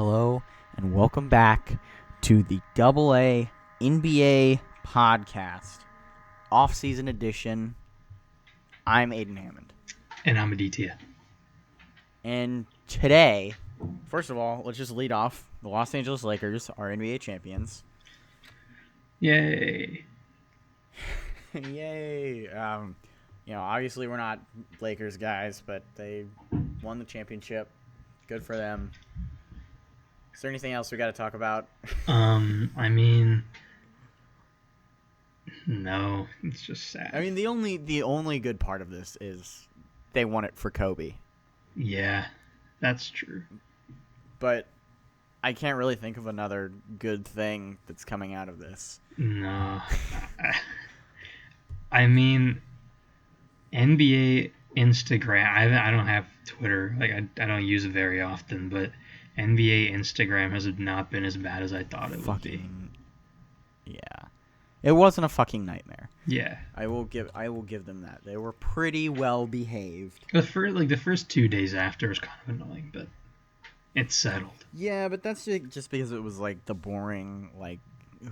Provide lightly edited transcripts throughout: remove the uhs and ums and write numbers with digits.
hello, and welcome back to the AA NBA podcast, off-season edition. I'm Aiden Hammond. And I'm Aditya. And today, first of all, let's just lead off. The Los Angeles Lakers are NBA champions. Yay. Yay. Obviously we're not Lakers guys, but they won the championship. Good for them. Is there anything else we got to talk about? No, it's just sad. The only good part of this is they won it for Kobe. Yeah, that's true. But I can't really think of another good thing that's coming out of this. No. NBA Instagram, I don't have Twitter. I don't use it very often, but NBA Instagram has not been as bad as I thought it would be. Yeah. It wasn't a fucking nightmare. Yeah. I will give them that. They were pretty well behaved. The first 2 days after was kind of annoying, but it's settled. Yeah, but that's just because it was the boring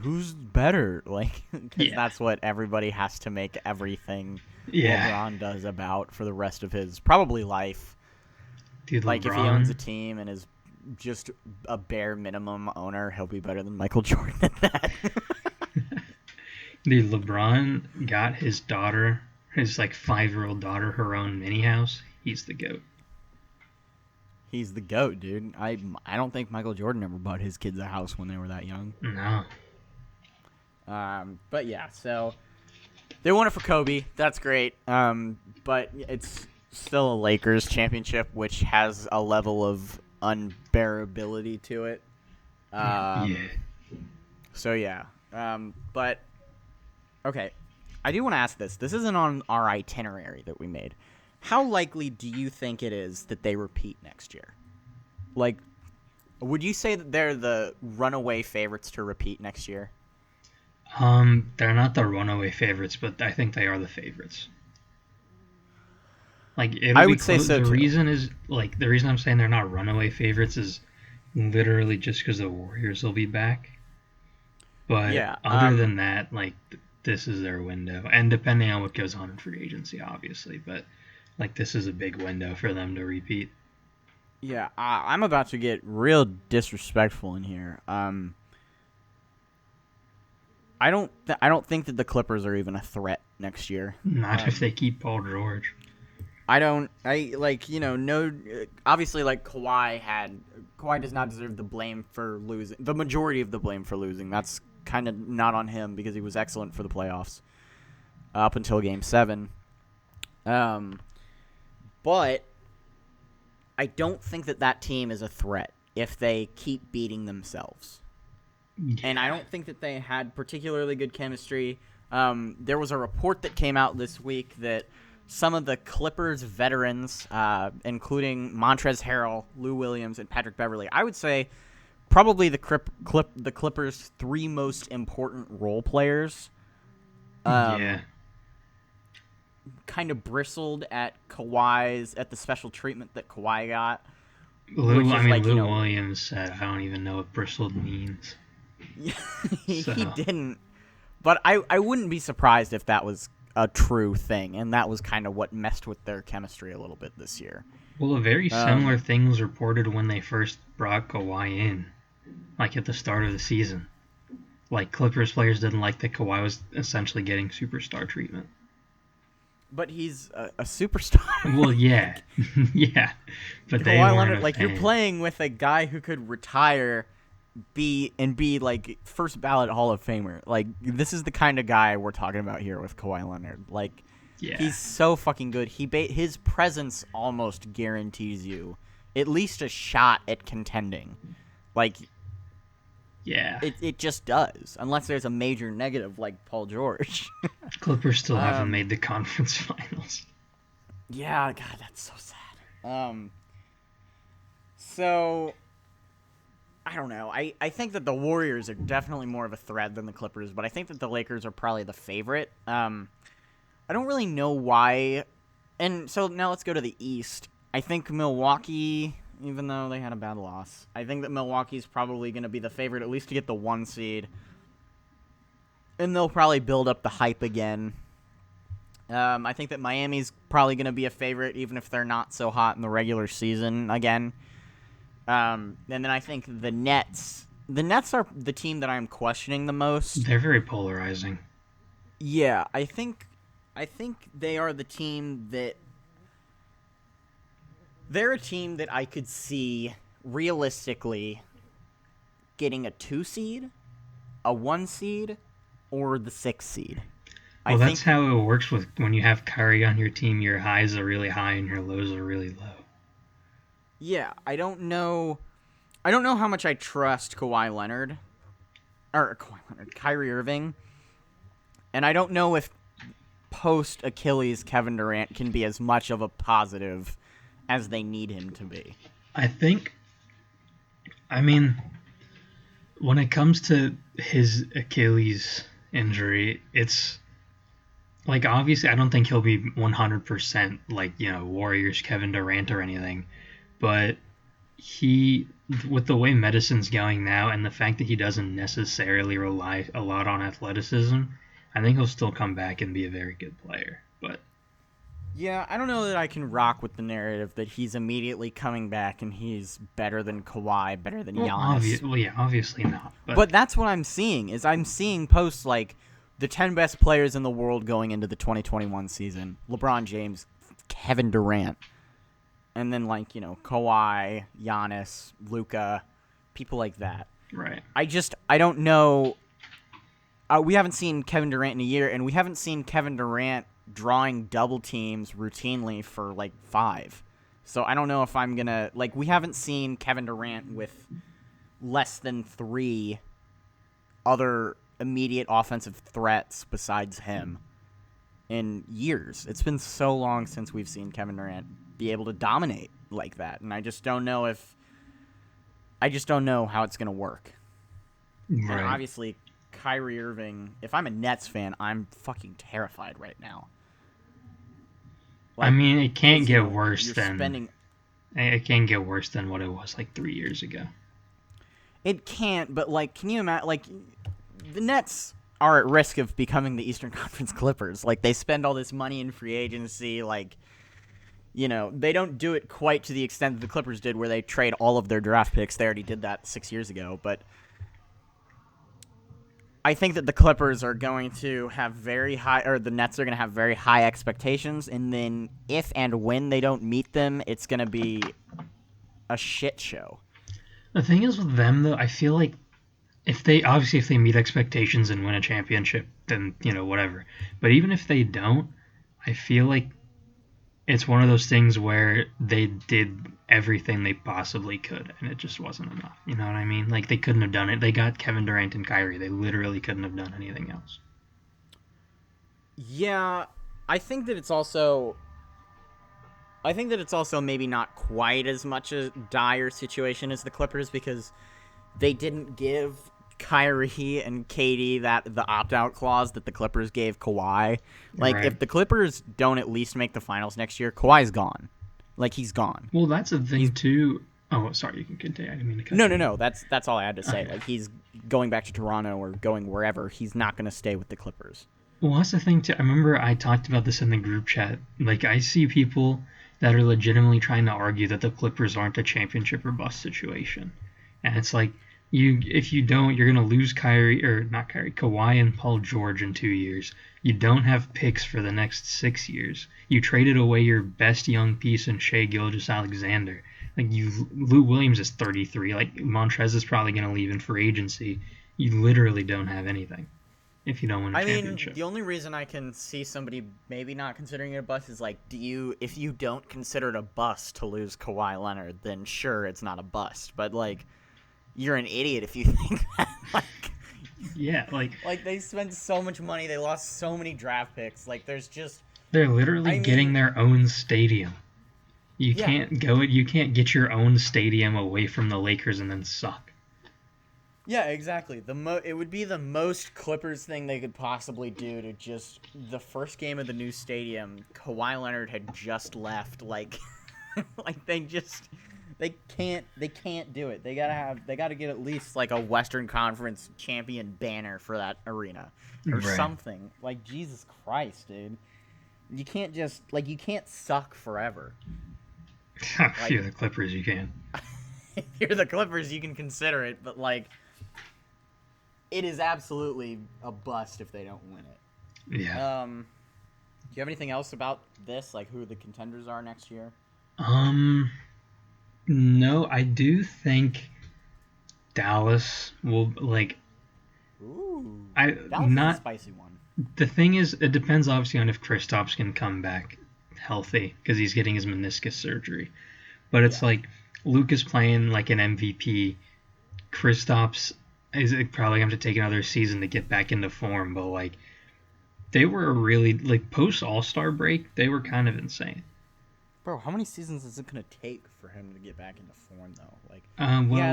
who's better? Because that's what everybody has to make everything LeBron does about for the rest of his probably life. Dude, LeBron, if he owns a team and is just a bare minimum owner, he'll be better than Michael Jordan at that. Dude, LeBron got his 5-year-old daughter, her own mini house. He's the GOAT. He's the GOAT, dude. I don't think Michael Jordan ever bought his kids a house when they were that young. No. But yeah, so they won it for Kobe. That's great. But it's still a Lakers championship, which has a level of unbearability to it. So yeah. But okay, I do want to ask this. This isn't on our itinerary that we made. How likely do you think it is that they repeat next year? Would you say that they're the runaway favorites to repeat next year? They're not the runaway favorites, but I think they are the favorites. I would say so too. The reason I'm saying they're not runaway favorites is literally just because the Warriors will be back. But other than that, this is their window, and depending on what goes on in free agency, obviously, but this is a big window for them to repeat. Yeah, I'm about to get real disrespectful in here. I don't think that the Clippers are even a threat next year. Not if they keep Paul George. Obviously, Kawhi does not deserve the blame for losing. The majority of the blame for losing. That's kind of not on him because he was excellent for the playoffs up until Game 7. But I don't think that team is a threat if they keep beating themselves. Yeah. And I don't think that they had particularly good chemistry. There was a report that came out this week that some of the Clippers veterans, including Montrezl Harrell, Lou Williams, and Patrick Beverley, I would say probably the Clippers' 3 most important role players, kind of bristled at the special treatment that Kawhi got. Lou Williams said, I don't even know what bristled means. He didn't. But I wouldn't be surprised if that was a true thing, and that was kind of what messed with their chemistry a little bit this year. Well, a very similar thing was reported when they first brought Kawhi in, at the start of the season. Clippers players didn't like that Kawhi was essentially getting superstar treatment. But he's a superstar. Well, yeah. Yeah. But they Kawhi Leonard, you're playing with a guy who could retire, be first ballot Hall of Famer. This is the kind of guy we're talking about here with Kawhi Leonard. He's so fucking good. His presence almost guarantees you at least a shot at contending. It just does, unless there's a major negative like Paul George. Clippers still haven't made the conference finals. Yeah, God, that's so sad. So I don't know. I think that the Warriors are definitely more of a threat than the Clippers, but I think that the Lakers are probably the favorite. I don't really know why. And so now let's go to the East. I think Milwaukee even though they had a bad loss. I think that Milwaukee's probably going to be the favorite, at least to get the 1 seed. And they'll probably build up the hype again. I think that Miami's probably going to be a favorite, even if they're not so hot in the regular season again. And then I think the Nets. The Nets are the team that I'm questioning the most. They're very polarizing. Yeah, I think they are the team that... They're a team that I could see realistically getting a 2 seed, a 1 seed, or the 6 seed. Well, that's how it works with when you have Kyrie on your team. Your highs are really high and your lows are really low. Yeah, I don't know how much I trust Kyrie Irving, and I don't know if post Achilles Kevin Durant can be as much of a positive as they need him to be. I mean, when it comes to his Achilles injury, it's like, obviously I don't think he'll be 100% like, Warriors Kevin Durant or anything, but with the way medicine's going now and the fact that he doesn't necessarily rely a lot on athleticism, I think he'll still come back and be a very good player. But yeah, I don't know that I can rock with the narrative that he's immediately coming back and he's better than Kawhi, better than Giannis. Obviously not. But that's what I'm seeing, is I'm seeing posts like the 10 best players in the world going into the 2021 season. LeBron James, Kevin Durant. And then, Kawhi, Giannis, Luka, people like that. Right. I don't know. We haven't seen Kevin Durant in a year, and we haven't seen Kevin Durant drawing double teams routinely for 5. So I don't know if I'm going to... we haven't seen Kevin Durant with less than 3 other immediate offensive threats besides him in years. It's been so long since we've seen Kevin Durant be able to dominate like that, and I just don't know how it's going to work. Right. And obviously, Kyrie Irving, if I'm a Nets fan, I'm fucking terrified right now. I mean, it can't get worse than... It can't get worse than what it was 3 years ago. It can't, but can you imagine, the Nets are at risk of becoming the Eastern Conference Clippers. They spend all this money in free agency, they don't do it quite to the extent that the Clippers did, where they trade all of their draft picks. They already did that 6 years ago, but I think that the Clippers are going to have the Nets are going to have very high expectations, and then if and when they don't meet them, it's going to be a shit show. The thing is with them, though, I feel like if they meet expectations and win a championship, then, whatever. But even if they don't, I feel like it's one of those things where they did everything they possibly could, and it just wasn't enough. You know what I mean? They couldn't have done it. They got Kevin Durant and Kyrie. They literally couldn't have done anything else. Yeah, I think that it's also maybe not quite as much a dire situation as the Clippers, because they didn't give Kyrie and KD the opt-out clause that the Clippers gave Kawhi. Right. If the Clippers don't at least make the finals next year, Kawhi's gone. He's gone. Well, that's the thing too. Oh, sorry, you can continue. I didn't mean to cut you. No. That's all I had to say. Okay. He's going back to Toronto or going wherever. He's not going to stay with the Clippers. Well, that's the thing too. I remember I talked about this in the group chat. I see people that are legitimately trying to argue that the Clippers aren't a championship or bust situation, and it's if you don't, you're going to lose Kawhi and Paul George in 2 years. You don't have picks for the next 6 years. You traded away your best young piece in Shai Gilgeous-Alexander. Lou Williams is 33. Montrez is probably going to leave in free agency. You literally don't have anything if you don't win a championship. The only reason I can see somebody maybe not considering it a bust is if you don't consider it a bust to lose Kawhi Leonard, then sure, it's not a bust. But you're an idiot if you think that. Yeah, they spent so much money, they lost so many draft picks. They're literally getting their own stadium. You can't get your own stadium away from the Lakers and then suck. Yeah, exactly. It would be the most Clippers thing they could possibly do to just the first game of the new stadium. Kawhi Leonard had just left. They can't do it. They gotta get at least like a Western Conference champion banner for that arena or something. Like, Jesus Christ, dude. You can't just you can't suck forever. If you're the Clippers, you can. If you're the Clippers, you can consider it, but it is absolutely a bust if they don't win it. Yeah. Do you have anything else about this, like who the contenders are next year? No, I do think Dallas will Ooh, Dallas is a spicy one. The thing is, it depends obviously on if Kristaps can come back healthy because he's getting his meniscus surgery. But it's Luke is playing like an MVP. Kristaps is probably going to take another season to get back into form, but they were really post All-Star break, they were kind of insane. Bro, how many seasons is it going to take for him to get back into form though?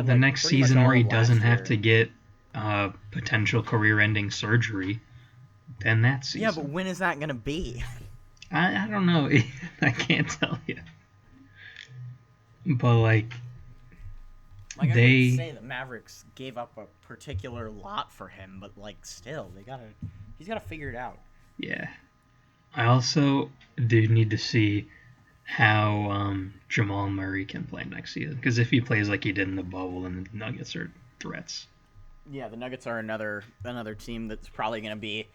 The next season where he doesn't have to get potential career-ending surgery, then that season. Yeah, but when is that going to be? I don't know. I can't tell you. But I would say the Mavericks gave up a particular lot for him, but still, he's gotta figure it out. Yeah. I also do need to see how Jamal Murray can play next season, because if he plays like he did in the bubble, then the Nuggets are threats. Yeah, the Nuggets are another team that's probably gonna be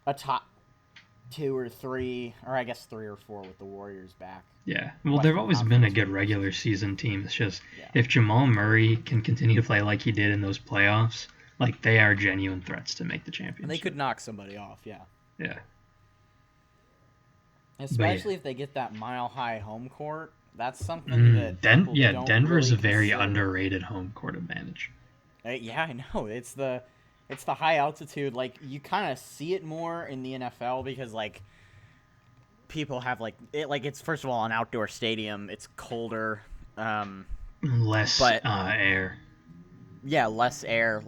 a top 2 or 3, or I guess 3 or 4 with the Warriors back. Yeah, well, they've always been a good regular season team. It's just if Jamal Murray can continue to play like he did in those playoffs, they are genuine threats to make the championship. And they could knock somebody off, yeah. Yeah. Especially if they get that mile-high home court. That's something that Denver's really a very underrated home court advantage. Yeah, I know. It's the high altitude. You kind of see it more in the NFL because people have it's first of all an outdoor stadium. It's colder, less air. Yeah, less air.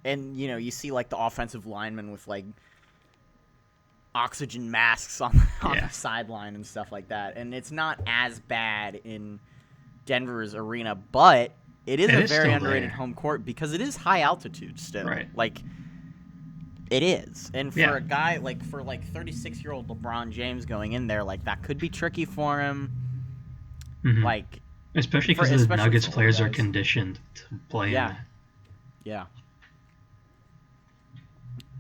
And you see the offensive linemen with oxygen masks on the sideline and stuff like that. And it's not as bad in Denver's arena, but it is a very underrated home court because it is high altitude still. Right. It is. And for a guy, for 36-year-old LeBron James going in there, that could be tricky for him. Mm-hmm. Especially because the Nuggets players are conditioned to play in that. Yeah.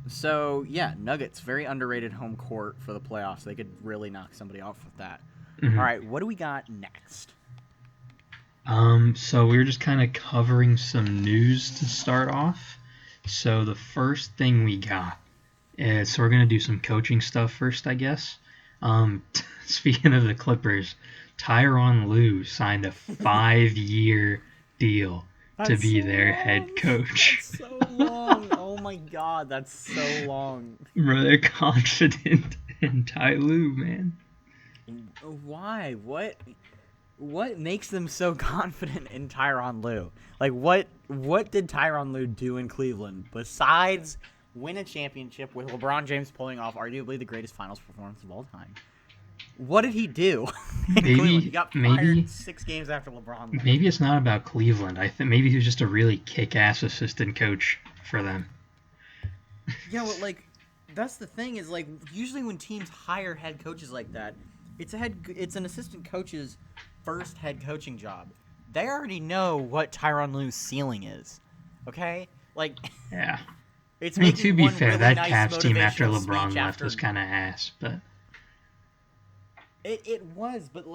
So, Nuggets, very underrated home court for the playoffs. They could really knock somebody off with that. Mm-hmm. All right, what do we got next? So we were just kind of covering some news to start off. So the first thing we got is, so we're going to do some coaching stuff first, I guess. Speaking of the Clippers, Tyronn Lue signed a 5-year deal to be their head coach. That's so long. Oh my God, that's so long. Bro, they're confident in Ty Lue, man. Why? What makes them so confident in Tyronn Lue? What did Tyronn Lue do in Cleveland besides win a championship with LeBron James pulling off arguably the greatest finals performance of all time? What did he do in Cleveland? He got fired 6 games after LeBron left. Maybe it's not about Cleveland. I think maybe he was just a really kick-ass assistant coach for them. Yeah, well, that's the thing is, usually when teams hire head coaches like that, it's an assistant coach's first head coaching job. They already know what Tyronn Lue's ceiling is. Okay? Yeah. It's to be fair, really that nice Cavs team after motivational LeBron speech left was kind of ass, but it was, but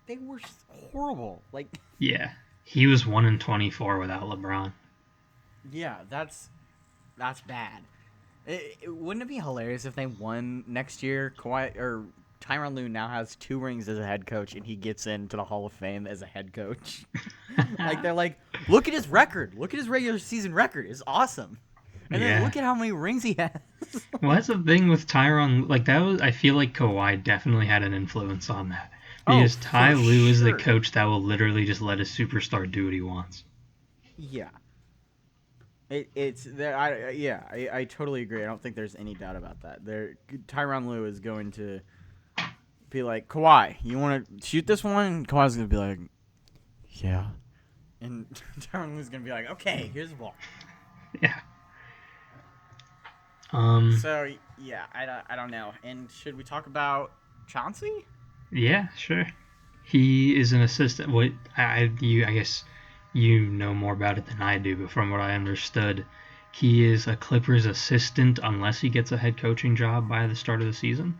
they were horrible. yeah, he was 1-24 without LeBron. Yeah, that's bad. Wouldn't it be hilarious if they won next year? Tyronn Lue now has 2 rings as a head coach, and he gets into the Hall of Fame as a head coach. They're look at his record. Look at his regular season record. It's awesome. And then look at how many rings he has. Well, that's the thing with Tyronn. I feel like Kawhi definitely had an influence on that. Because Ty Lue is the coach that will literally just let a superstar do what he wants. Yeah. It's there. I totally agree. I don't think there's any doubt about that. Tyronn Lue is going to be like, Kawhi, you want to shoot this one? And Kawhi's going to be like, Yeah. And Tyronn Lue's gonna be like, okay, here's the ball. Yeah. So yeah, I don't know. And should we talk about Chauncey? Yeah, sure. He is an assistant. I guess you know more about it than I do, but from what I understood, he is a Clippers assistant unless he gets a head coaching job by the start of the season.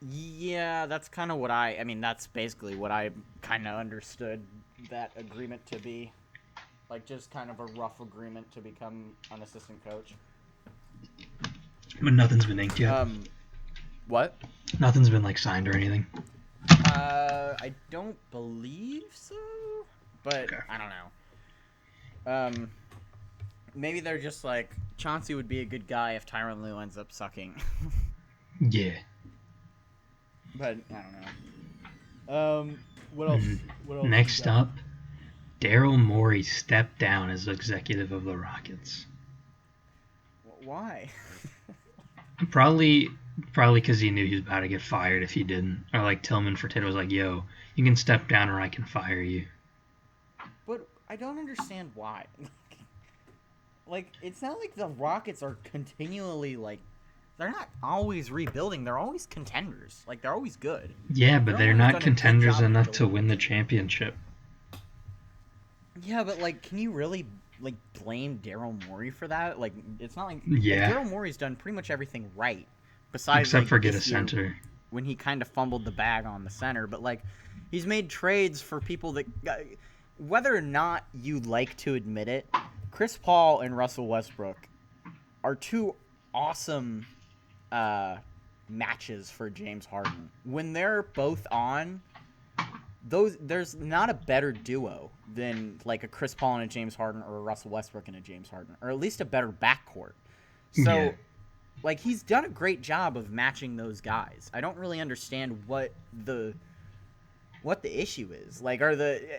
Yeah, that's kind of what I mean, that's basically what I kind of understood that agreement to be. Like, just kind of a rough agreement to become an assistant coach. But nothing's been inked yet. What? Nothing's been, like, signed or anything. I don't believe so, but okay. I don't know. Maybe they're just like, Chauncey would be a good guy if Tyronn Lue ends up sucking. Yeah. But I don't know. What else? What else? Next up, Daryl Morey stepped down as executive of the Rockets. Why? Probably because he knew he was about to get fired if he didn't. Or like Tillman Fertitta was like, yo, you can step down or I can fire you. But I don't understand why. Like, it's not like the Rockets are continually, like, they're not always rebuilding. They're always contenders. Like, they're always good. Yeah, but they're not contenders enough to win the championship. Yeah, but, like, can you really, like, blame Daryl Morey for that? Like, it's not like... Yeah. Like, Daryl Morey's done pretty much everything right. Besides, except like, for get a center. When he kind of fumbled the bag on the center. But, like, he's made trades for people that... Whether or not you like to admit it, Chris Paul and Russell Westbrook are two awesome matches for James Harden. When they're both on, there's not a better duo than like a Chris Paul and a James Harden or a Russell Westbrook and a James Harden, or at least a better backcourt. So, like, he's done a great job of matching those guys. I don't really understand what the issue is. Like,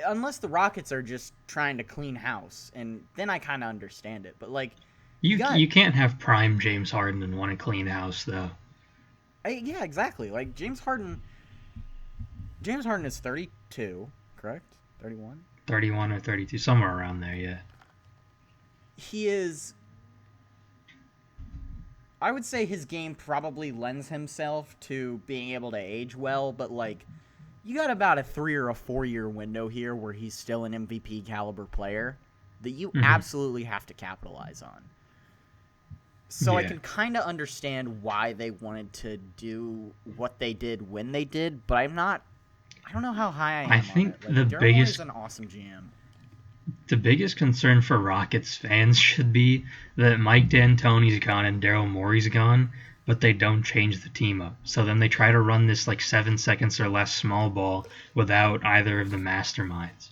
unless the Rockets are just trying to clean house, and then I kind of understand it. But, like, you can't have prime James Harden and want to clean house, though. Yeah, exactly. Like, James Harden is 32, correct? 31? 31 or 32, somewhere around there, yeah. He is... I would say his game probably lends himself to being able to age well, but, like, you got about a 3 or a 4 year window here where he's still an MVP caliber player that you absolutely have to capitalize on. So I can kind of understand why they wanted to do what they did when they did, but I don't know how high I am. I think on it. Like, the biggest is an awesome GM. The biggest concern for Rockets fans should be that Mike D'Antoni's gone and Daryl Morey's gone, but they don't change the team up. So then they try to run this like 7 seconds or less small ball without either of the masterminds.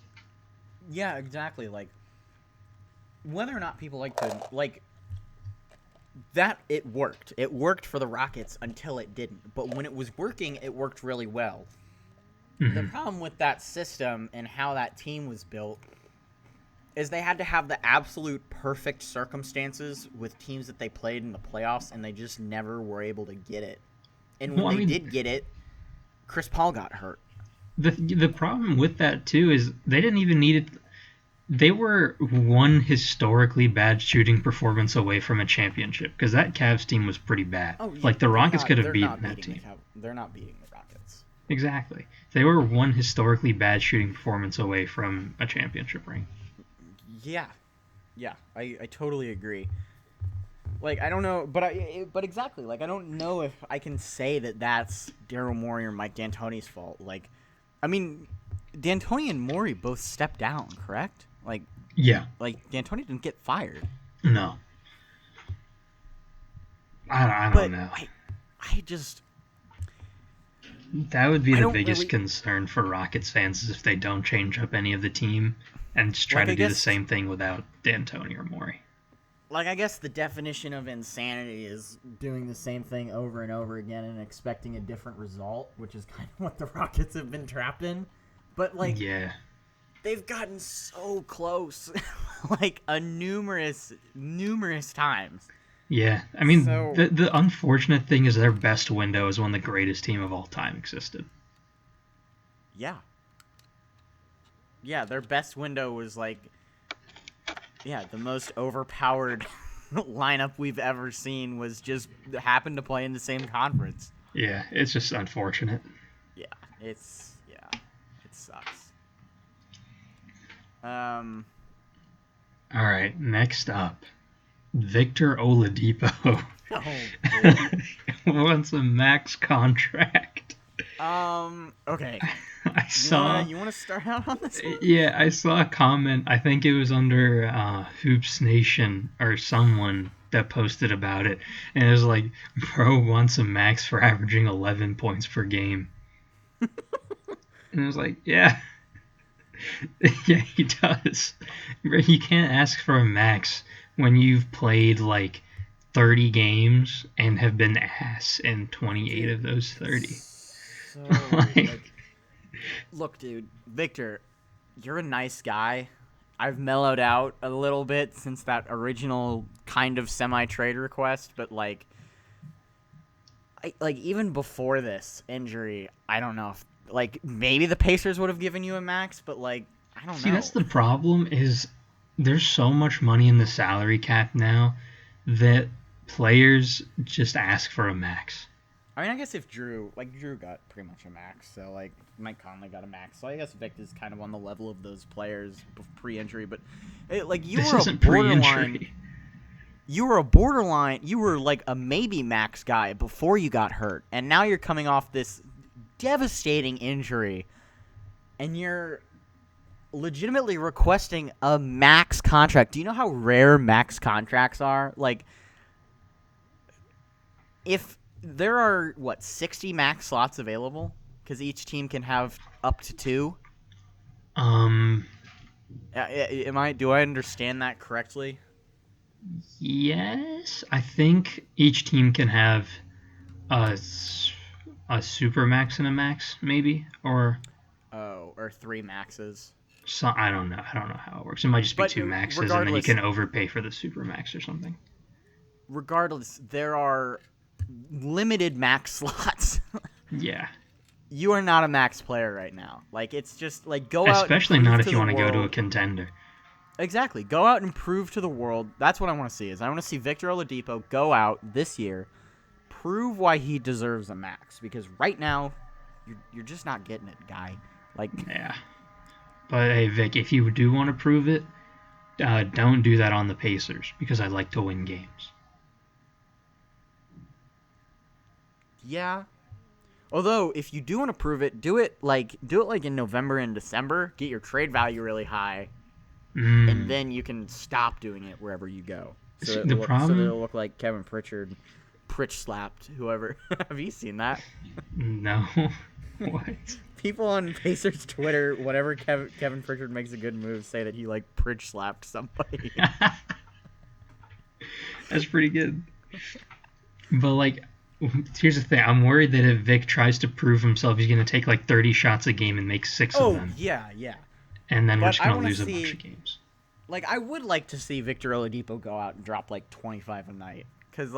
Yeah, exactly. Like, whether or not people like to, like, that, it worked. It worked for the Rockets until it didn't. But when it was working, it worked really well. The problem with that system and how that team was built is they had to have the absolute perfect circumstances with teams that they played in the playoffs, and they just never were able to get it. And when they did get it, Chris Paul got hurt. The problem with that, too, is they didn't even need it. They were one historically bad shooting performance away from a championship, because that Cavs team was pretty bad. Oh, yeah, like, the Rockets could have beaten that team. They're not beating the Rockets. Exactly. They were one historically bad shooting performance away from a championship ring. Yeah, I totally agree. Like, I don't know, but exactly, like, I don't know if I can say that that's Daryl Morey or Mike D'Antoni's fault. Like, I mean, D'Antoni and Morey both stepped down, correct? Like, yeah. Like, D'Antoni didn't get fired. No. I don't know. I just... That would be the biggest concern for Rockets fans, is if they don't change up any of the team and just try to do the same thing without D'Antoni or Morey. Like, I guess the definition of insanity is doing the same thing over and over again and expecting a different result, which is kind of what the Rockets have been trapped in. But, like, they've gotten so close, like, numerous times. Yeah, I mean, the unfortunate thing is their best window is when the greatest team of all time existed. Yeah. their best window was the most overpowered lineup we've ever seen was just happened to play in the same conference. Yeah, it's just unfortunate. Yeah, it sucks. All right, next up, Victor Oladipo wants a max contract. Okay. I saw. You want to start out on this one? Yeah, I saw a comment. I think it was under Hoops Nation or someone that posted about it, and it was like, "Bro wants a max for averaging 11 points per game," and I was like, "Yeah, yeah, he does. You can't ask for a max when you've played like 30 games and have been ass in 28 of those 30." So, look, dude, Victor, you're a nice guy. I've mellowed out a little bit since that original kind of semi-trade request, but even before this injury, I don't know if maybe the Pacers would have given you a max, but I don't know. See, that's the problem is there's so much money in the salary cap now that players just ask for a max. I mean, I guess if Drew got pretty much a max, so Mike Conley got a max, so I guess Vic is kind of on the level of those players pre-injury. But you were a borderline. You were a borderline. You were a maybe max guy before you got hurt, and now you're coming off this devastating injury, and you're legitimately requesting a max contract. Do you know how rare max contracts are? If there are 60 max slots available because each team can have up to 2. Do I understand that correctly? Yes, I think each team can have a super max and a max, maybe, or 3 maxes. So I don't know how it works. It might just be 2 maxes, and then you can overpay for the super max or something. Regardless, there are limited max slots. Yeah. You are not a max player right now. It's just go out. Especially not if you want to go to a contender. Exactly. Go out and prove to the world. That's what I want to see. I want to see Victor Oladipo go out this year, prove why he deserves a max. Because right now, you're just not getting it, guy. Yeah. But hey, Vic, if you do want to prove it, don't do that on the Pacers because I like to win games. Yeah. Although, if you do want to prove it, do it in November and December. Get your trade value really high, and then you can stop doing it wherever you go. So it'll look like Kevin Pritchard slapped whoever. Have you seen that? No. What? People on Pacers Twitter, whenever Kevin Pritchard makes a good move, say that he Pritch slapped somebody. That's pretty good. But here's the thing. I'm worried that if Vic tries to prove himself, he's going to take 30 shots a game and make 6 of them. Oh, yeah. And then we're just going to lose a bunch of games. I would like to see Victor Oladipo go out and drop 25 a night. Because,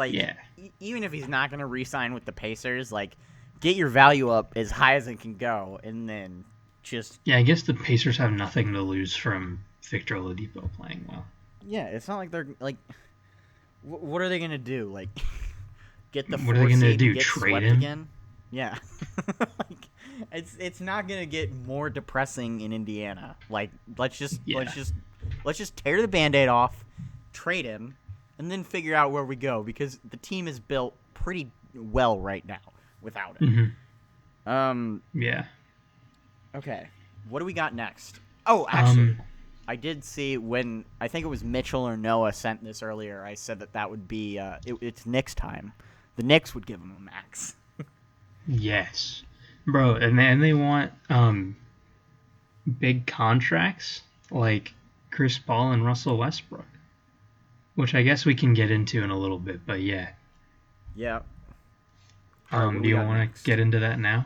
even if he's not going to re-sign with the Pacers, get your value up as high as it can go, and then just... Yeah, I guess the Pacers have nothing to lose from Victor Oladipo playing well. Yeah, it's not like they're, what are they going to do? Get the 4 seed? What are they going to do, get trade swept him? Again? Yeah. It's not going to get more depressing in Indiana. Let's just tear the Band-Aid off, trade him, and then figure out where we go, because the team is built pretty well right now without it. Mm-hmm. Yeah. Okay. What do we got next? Oh, actually, I did see when I think it was Mitchell or Noah sent this earlier. I said that would be it's Knicks time. The Knicks would give him a max. Yes, bro, and they want big contracts like Chris Paul and Russell Westbrook, which I guess we can get into in a little bit. But yeah. Yeah. Do you want to get into that now?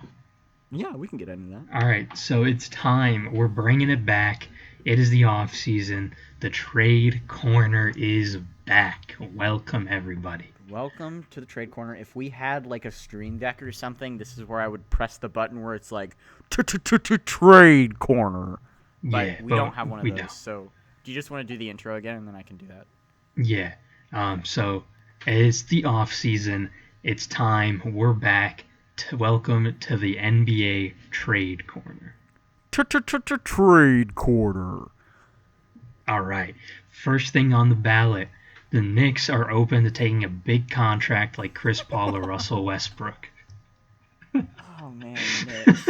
Yeah, we can get into that. All right, so it's time. We're bringing it back. It is the off season. The trade corner is back. Welcome, everybody. Welcome to the trade corner. If we had a stream deck or something, this is where I would press the button where it's trade corner. But Yeah, we but don't have one of we those. don't. So do you just want to do the intro again, and then I can do that? Yeah. So it's the off season. It's time. We're back. Welcome to the NBA Trade Corner. Trade Corner. All right. First thing on the ballot. The Knicks are open to taking a big contract like Chris Paul or Russell Westbrook. Oh man, Knicks.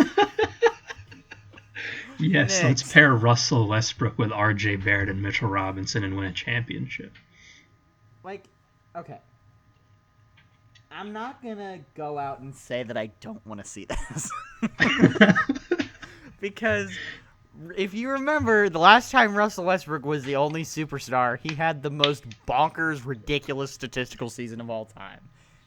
Yes, let's pair Russell Westbrook with R.J. Barrett and Mitchell Robinson and win a championship. Like, okay. I'm not gonna go out and say that I don't want to see this. Because if you remember, the last time Russell Westbrook was the only superstar, he had the most bonkers, ridiculous statistical season of all time.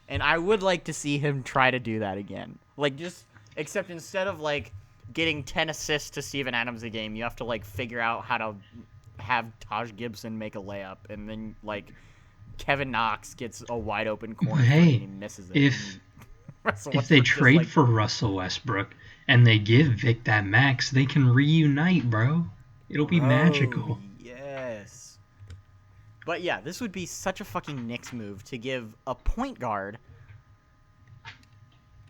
And I would like to see him try to do that again. Like, just, except instead of, like, getting 10 assists to Steven Adams a game, you have to, like, figure out how to have Taj Gibson make a layup, and then, like, Kevin Knox gets a wide open corner three and he misses it. If they trade for Russell Westbrook and they give Vic that max, they can reunite, bro. It'll be magical. Yes. But yeah, this would be such a fucking Knicks move to give a point guard,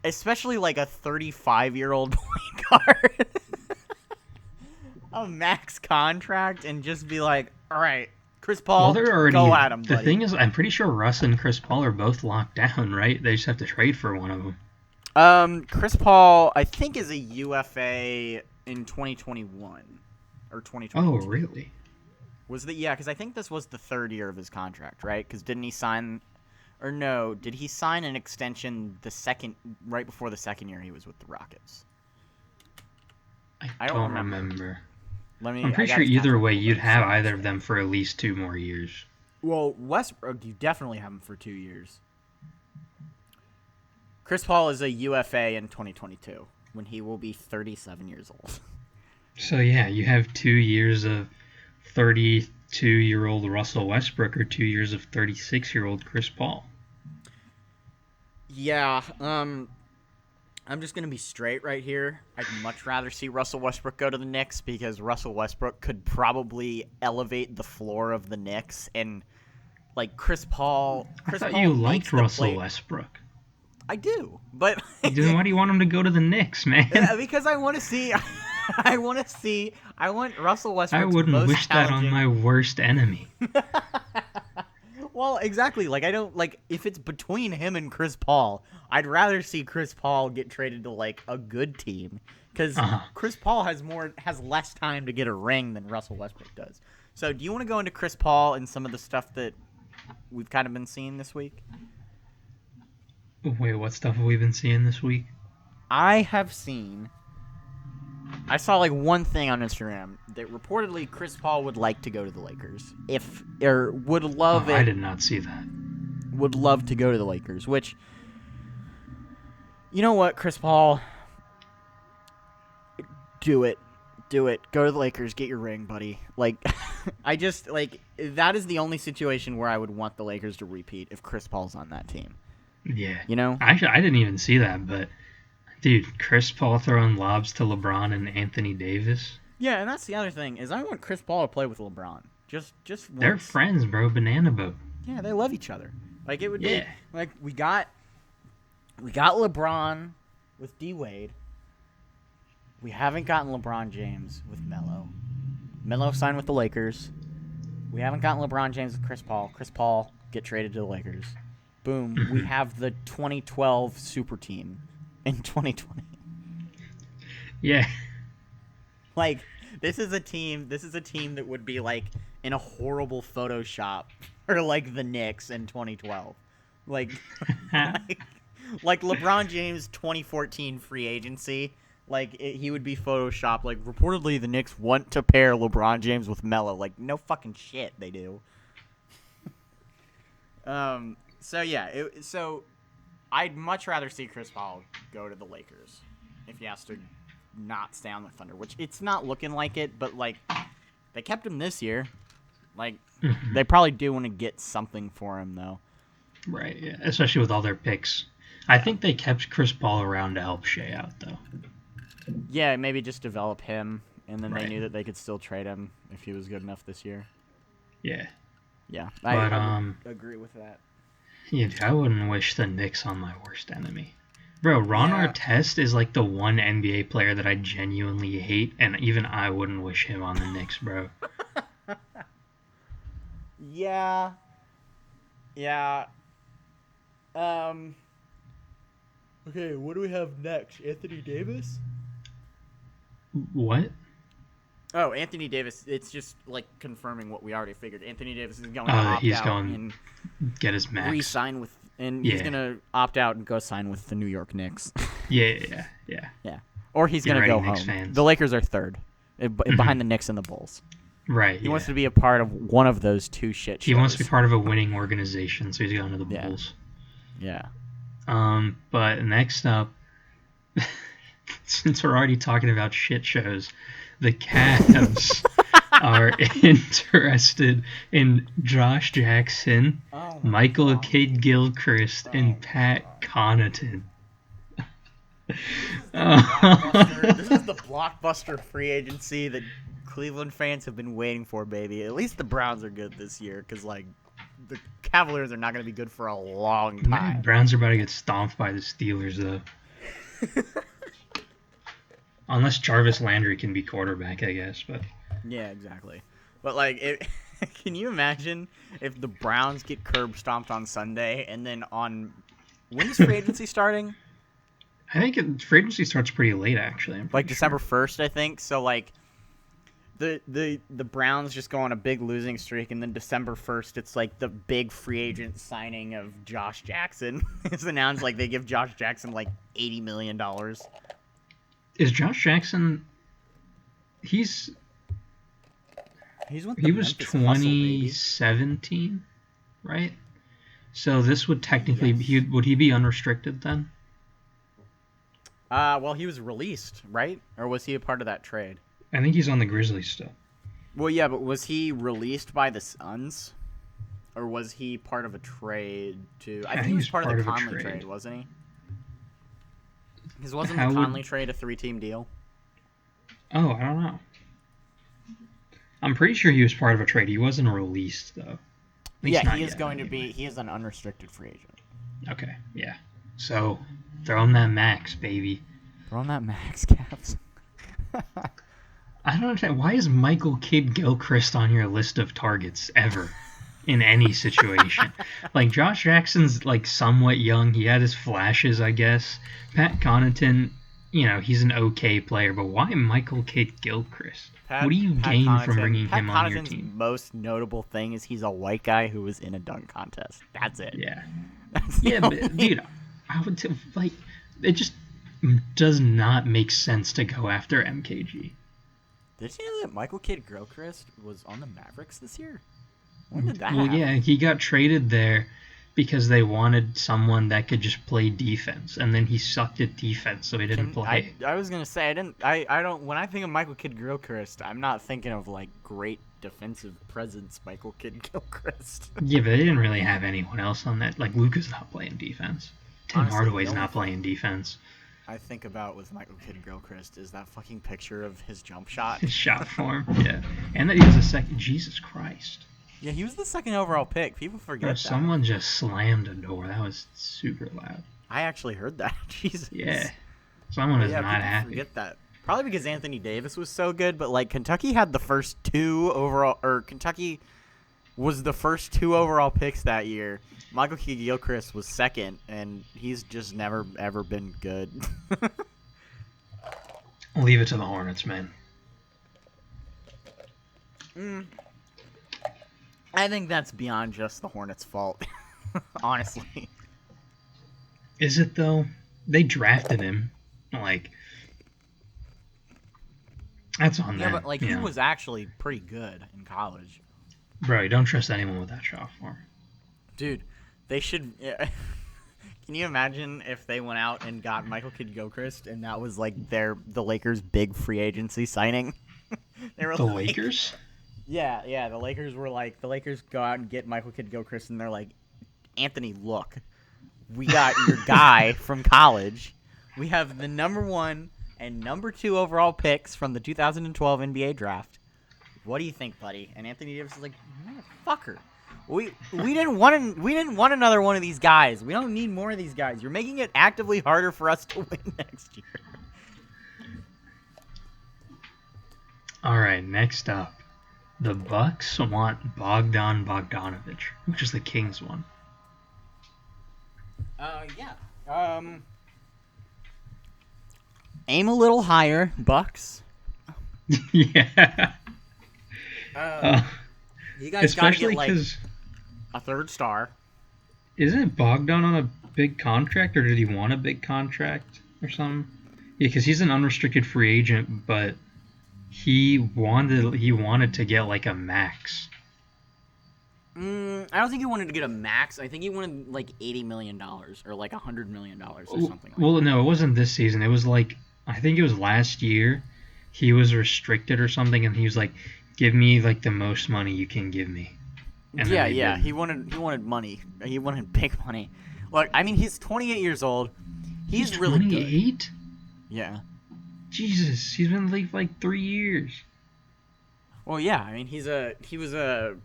especially like a 35-year-old point guard, a max contract and just be like, all right, Chris Paul, go at him, buddy. The thing is, I'm pretty sure Russ and Chris Paul are both locked down, right? They just have to trade for one of them. Chris Paul, I think, is a UFA in 2021 or 2022. Oh, really? Because I think this was the third year of his contract, right? Because didn't he sign, or no, did he sign an extension right before the second year he was with the Rockets? I don't remember. I'm pretty sure either way you'd have either of them for at least 2 more years. Well, Westbrook, you definitely have him for 2 years. Chris Paul is a UFA in 2022 when he will be 37 years old. So yeah, you have 2 years of 32-year-old Russell Westbrook or 2 years of 36-year-old Chris Paul. Yeah, I'm just going to be straight right here. I'd much rather see Russell Westbrook go to the Knicks because Russell Westbrook could probably elevate the floor of the Knicks. And, like, Chris Paul... I thought you liked Russell Westbrook. I do, but... Then why do you want him to go to the Knicks, man? Because I want to see... I want Russell Westbrook. I wouldn't wish that on my worst enemy. Well, exactly. Like, I don't, like, if it's between him and Chris Paul, I'd rather see Chris Paul get traded to, like, a good team. Because Chris Paul has less time to get a ring than Russell Westbrook does. So, do you want to go into Chris Paul and some of the stuff that we've kind of been seeing this week? Wait, what stuff have we been seeing this week? I saw like one thing on Instagram that reportedly Chris Paul would like to go to the Lakers. Would love it. I did not see that. Would love to go to the Lakers, which, you know what, Chris Paul? Do it. Go to the Lakers, get your ring, buddy. Like, that is the only situation where I would want the Lakers to repeat if Chris Paul's on that team. Yeah. You know? Actually, I didn't even see that, but... Dude, Chris Paul throwing lobs to LeBron and Anthony Davis. Yeah, and that's the other thing, is I want Chris Paul to play with LeBron. Just once. They're friends, bro. Banana boat. Yeah, they love each other. Like, it would be like we got LeBron with D Wade. We haven't gotten LeBron James with Melo. Melo signed with the Lakers. We haven't gotten LeBron James with Chris Paul. Chris Paul get traded to the Lakers. Boom. We have the 2012 super team. In 2020. Yeah. Like, this is a team that would be, like, in a horrible Photoshop for, like, the Knicks in 2012. Like LeBron James 2014 free agency. Like, he would be Photoshopped. Like, reportedly the Knicks want to pair LeBron James with Melo. Like, no fucking shit they do. So, yeah. I'd much rather see Chris Paul go to the Lakers if he has to not stay on the Thunder, which it's not looking like it, but, like, they kept him this year. Like, they probably do want to get something for him, though. Right, yeah, especially with all their picks. I think they kept Chris Paul around to help Shea out, though. Yeah, maybe just develop him. and then they knew that they could still trade him if he was good enough this year. Yeah. Yeah, But, I would agree with that. Yeah, dude, I wouldn't wish the Knicks on my worst enemy. Bro, Ron Artest is like the one NBA player that I genuinely hate, and even I wouldn't wish him on the Knicks, bro. Yeah. Okay, what do we have next? Anthony Davis? What? Oh, Anthony Davis. It's just like confirming what we already figured. Anthony Davis is going to opt out and get his max. Re-sign with, and he's going to opt out and go sign with the New York Knicks. Yeah. Or he's going to go home. Fans. The Lakers are third, behind the Knicks and the Bulls. Right. He wants to be a part of one of those two shit shows. He wants to be part of a winning organization, so he's going to the Bulls. Yeah. But next up, since we're already talking about shit shows, the Cavs are interested in Josh Jackson, Michael Kidd-Gilchrist, and Pat Connaughton. This is the blockbuster free agency that Cleveland fans have been waiting for, baby. At least the Browns are good this year, because like the Cavaliers are not going to be good for a long time. Man, Browns are about to get stomped by the Steelers, though. Unless Jarvis Landry can be quarterback, I guess. But yeah, exactly. But like, can you imagine if the Browns get curb stomped on Sunday, and then when is free agency starting? I think free agency starts pretty late, actually. Like December 1st, I think. So like, the Browns just go on a big losing streak, and then December 1st, it's like the big free agent signing of Josh Jackson is announced. Like they give Josh Jackson like $80 million. Is Josh Jackson? He was 2017, right? So this would technically would he be unrestricted then? Well, he was released, right? Or was he a part of that trade? I think he's on the Grizzlies still. Well, yeah, but was he released by the Suns? Or was he part of a trade to... I think he was part of the Conley trade, wasn't he? Because wasn't the Conley trade a 3-team deal? Oh, I don't know. I'm pretty sure he was part of a trade. He wasn't released, though. Yeah, he is going to be... He is an unrestricted free agent. Okay, yeah. So, throw him that max, baby. Throw him that max, Cavs. I don't understand. Why is Michael Kidd-Gilchrist on your list of targets ever? In any situation. Like, Josh Jackson's, like, somewhat young. He had his flashes, I guess. Pat Connaughton, he's an okay player, but why Michael Kidd-Gilchrist? What do you gain from bringing him on your team? Pat Connaughton's most notable thing is he's a white guy who was in a dunk contest. That's it. Yeah. But, dude, I would it just does not make sense to go after MKG. Did you know that Michael Kidd-Gilchrist was on the Mavericks this year? When did that happen? Well, yeah, he got traded there because they wanted someone that could just play defense, and then he sucked at defense, so he didn't play. I was gonna say I don't. When I think of Michael Kidd-Gilchrist, I'm not thinking of like great defensive presence. Michael Kidd-Gilchrist. Yeah, but they didn't really have anyone else on that. Like Luka's not playing defense. Tim Hardaway's not playing defense. I think about with Michael Kidd-Gilchrist is that fucking picture of his jump shot. His shot form, yeah, and that he was a second. Jesus Christ. Yeah, he was the second overall pick. People forget that. Someone just slammed a door. That was super loud. I actually heard that. Jesus. Yeah. Someone is not happy. Forget that. Probably because Anthony Davis was so good, but like Kentucky had the first two overall, or Kentucky was the first two overall picks that year. Michael Kidd-Gilchrist was second, and he's just never ever been good. Leave it to the Hornets, man. I think that's beyond just the Hornets' fault, honestly. Is it, though? They drafted him. Like, that's on them. Yeah, but, like, he was actually pretty good in college. Bro, you don't trust anyone with that shot form. Dude, they should... Yeah. Can you imagine if they went out and got Michael Kidd-Gilchrist, and that was, like, the Lakers' big free agency signing? They were Lakers? Yeah, the Lakers were like, the Lakers go out and get Michael Kidd-Gilchrist, and they're like, Anthony, look, we got your guy from college. We have the number one and number 2 overall picks from the 2012 NBA draft. What do you think, buddy? And Anthony Davis is like, motherfucker. We didn't want another one of these guys. We don't need more of these guys. You're making it actively harder for us to win next year. All right, next up. The Bucks want Bogdan Bogdanovic, which is the Kings one. Yeah. Aim a little higher, Bucks. Yeah. You guys gotta get like a 3rd star. Isn't Bogdan on a big contract, or did he want a big contract or something? Yeah, because he's an unrestricted free agent, but he wanted to get like a max. I don't think he wanted to get a max. I think he wanted like $80 million or like $100 million or something. Well, no, it wasn't this season. It was like, I think it was last year. He was restricted or something, and he was like, "Give me like the most money you can give me." And yeah. He wanted money. He wanted big money. Look, I mean, he's 28 years old. He's really good. 28? Yeah. Jesus, he's been in the league for like 3 years. Well, yeah. I mean, he was a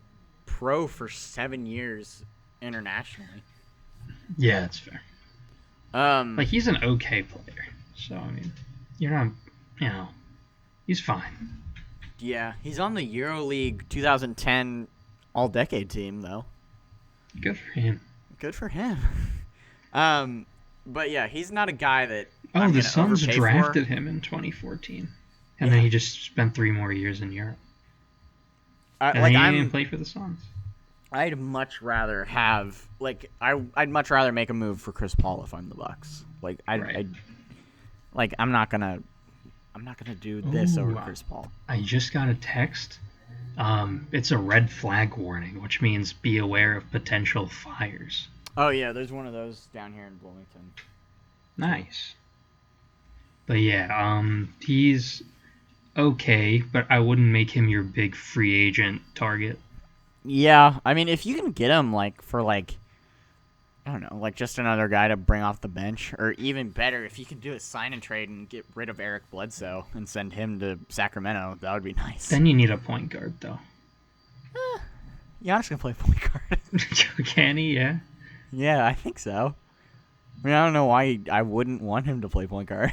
pro for 7 years internationally. Yeah, that's fair. Like, he's an okay player. So, I mean, you're not, he's fine. Yeah, he's on the EuroLeague 2010 All-Decade team, though. Good for him. Good for him. But yeah, he's not a guy that. Oh, the Suns drafted him in 2014, and then he just spent 3 more years in Europe. And he didn't even play for the Suns. I'd much rather have I'd much rather make a move for Chris Paul if I'm the Bucks. Like I'm not gonna do this over Chris Paul. I just got a text. It's a red flag warning, which means be aware of potential fires. Oh yeah, there's one of those down here in Bloomington. Nice. But yeah, he's okay, but I wouldn't make him your big free agent target. Yeah, I mean, if you can get him for I don't know, like just another guy to bring off the bench, or even better, if you can do a sign and trade and get rid of Eric Bledsoe and send him to Sacramento, that would be nice. Then you need a point guard, though. Giannis can play point guard. Can he? Yeah. Yeah, I think so. I mean, I don't know why I wouldn't want him to play point guard.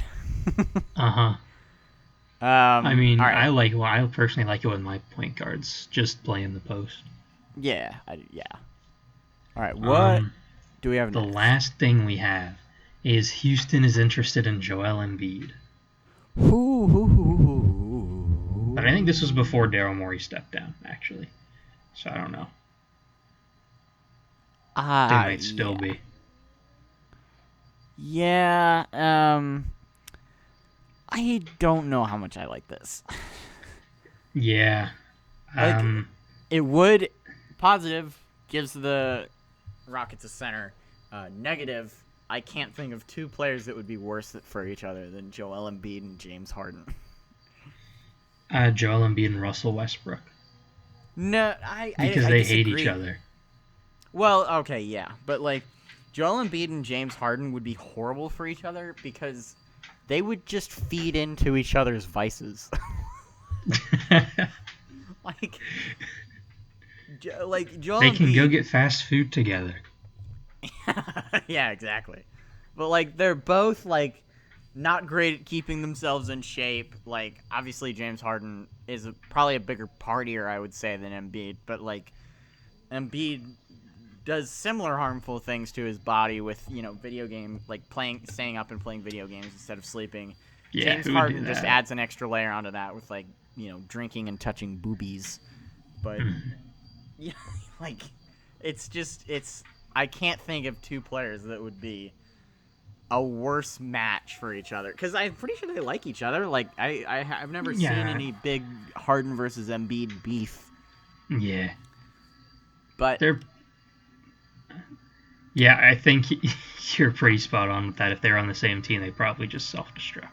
I mean, right. I personally like it when my point guards just play in the post. Yeah. All right, what do we have next? The last thing we have is Houston is interested in Joel Embiid. But I think this was before Daryl Morey stepped down, actually. So I don't know. They might still be. Yeah, I don't know how much I like this. Yeah. It would, positive, gives the Rockets a center. Negative, I can't think of 2 players that would be worse for each other than Joel Embiid and James Harden. Joel Embiid and Russell Westbrook. No, because they hate each other. Well, okay, yeah, but Joel Embiid and James Harden would be horrible for each other because they would just feed into each other's vices. Joel they can Embiid, go get fast food together. Yeah, exactly. But they're both not great at keeping themselves in shape. Obviously James Harden is probably a bigger partier, I would say, than Embiid. But Embiid does similar harmful things to his body with video game, staying up and playing video games instead of sleeping. Yeah, James Harden just adds an extra layer onto that with drinking and touching boobies. But yeah, it's I can't think of 2 players that would be a worse match for each other, because I'm pretty sure they like each other. I've never seen any big Harden versus Embiid beef. Yeah, but yeah, I think you're pretty spot on with that. If they're on the same team, they probably just self-destruct.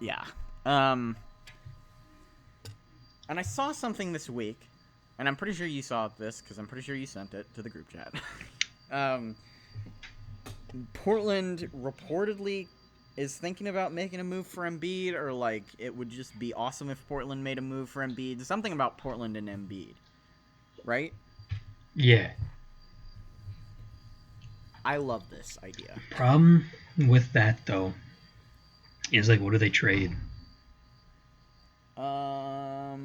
Yeah. And I saw something this week, and I'm pretty sure you saw this because I'm pretty sure you sent it to the group chat. Portland reportedly is thinking about making a move for Embiid, or like it would just be awesome if Portland made a move for Embiid. Something about Portland and Embiid, right? Yeah. I love this idea. Problem with that though is like, what do they trade? I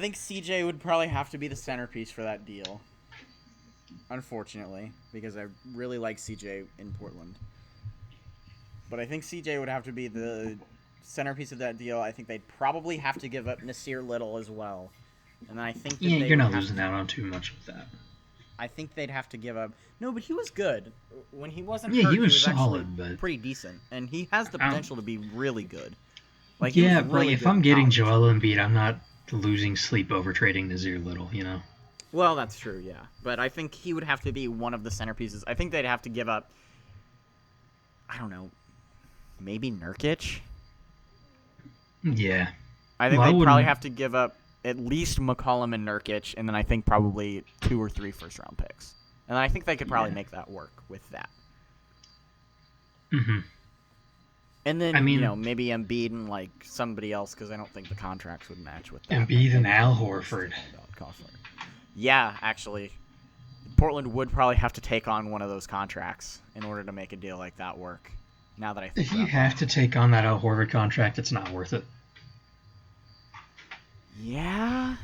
think CJ would probably have to be the centerpiece for that deal. Unfortunately, because I really like CJ in Portland. But I think CJ would have to be the centerpiece of that deal. I think they'd probably have to give up Nasir Little as well. And I think that you're not losing out on too much with that. I think they'd have to give up. No, but he was good when he wasn't. Yeah, hurt, he was solid, but pretty decent, and he has the potential to be really good. Like, yeah, but really if I'm getting Joel Embiid, I'm not losing sleep over trading Nasir Little, you know. Well, that's true, yeah. But I think he would have to be one of the centerpieces. I think they'd have to give up. I don't know. Maybe Nurkic. Yeah. I think they'd probably have to give up at least McCollum and Nurkic, and then I think probably 2 or 3 first-round picks. And I think they could probably make that work with that. Mm-hmm. And then, maybe Embiid and, like, somebody else, because I don't think the contracts would match with that. Embiid and Al Horford. Yeah, actually. Portland would probably have to take on one of those contracts in order to make a deal like that work. Now that I think if you have to take on that Al Horford contract, it's not worth it. Yeah,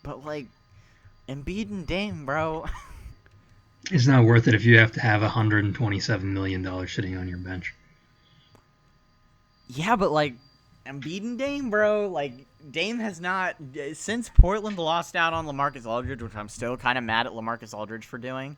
but like Embiid and Dame, bro. It's not worth it if you have to have $127 million sitting on your bench. Yeah, but like Embiid and Dame, bro. Like Dame has not, since Portland lost out on LaMarcus Aldridge, which I'm still kind of mad at LaMarcus Aldridge for doing.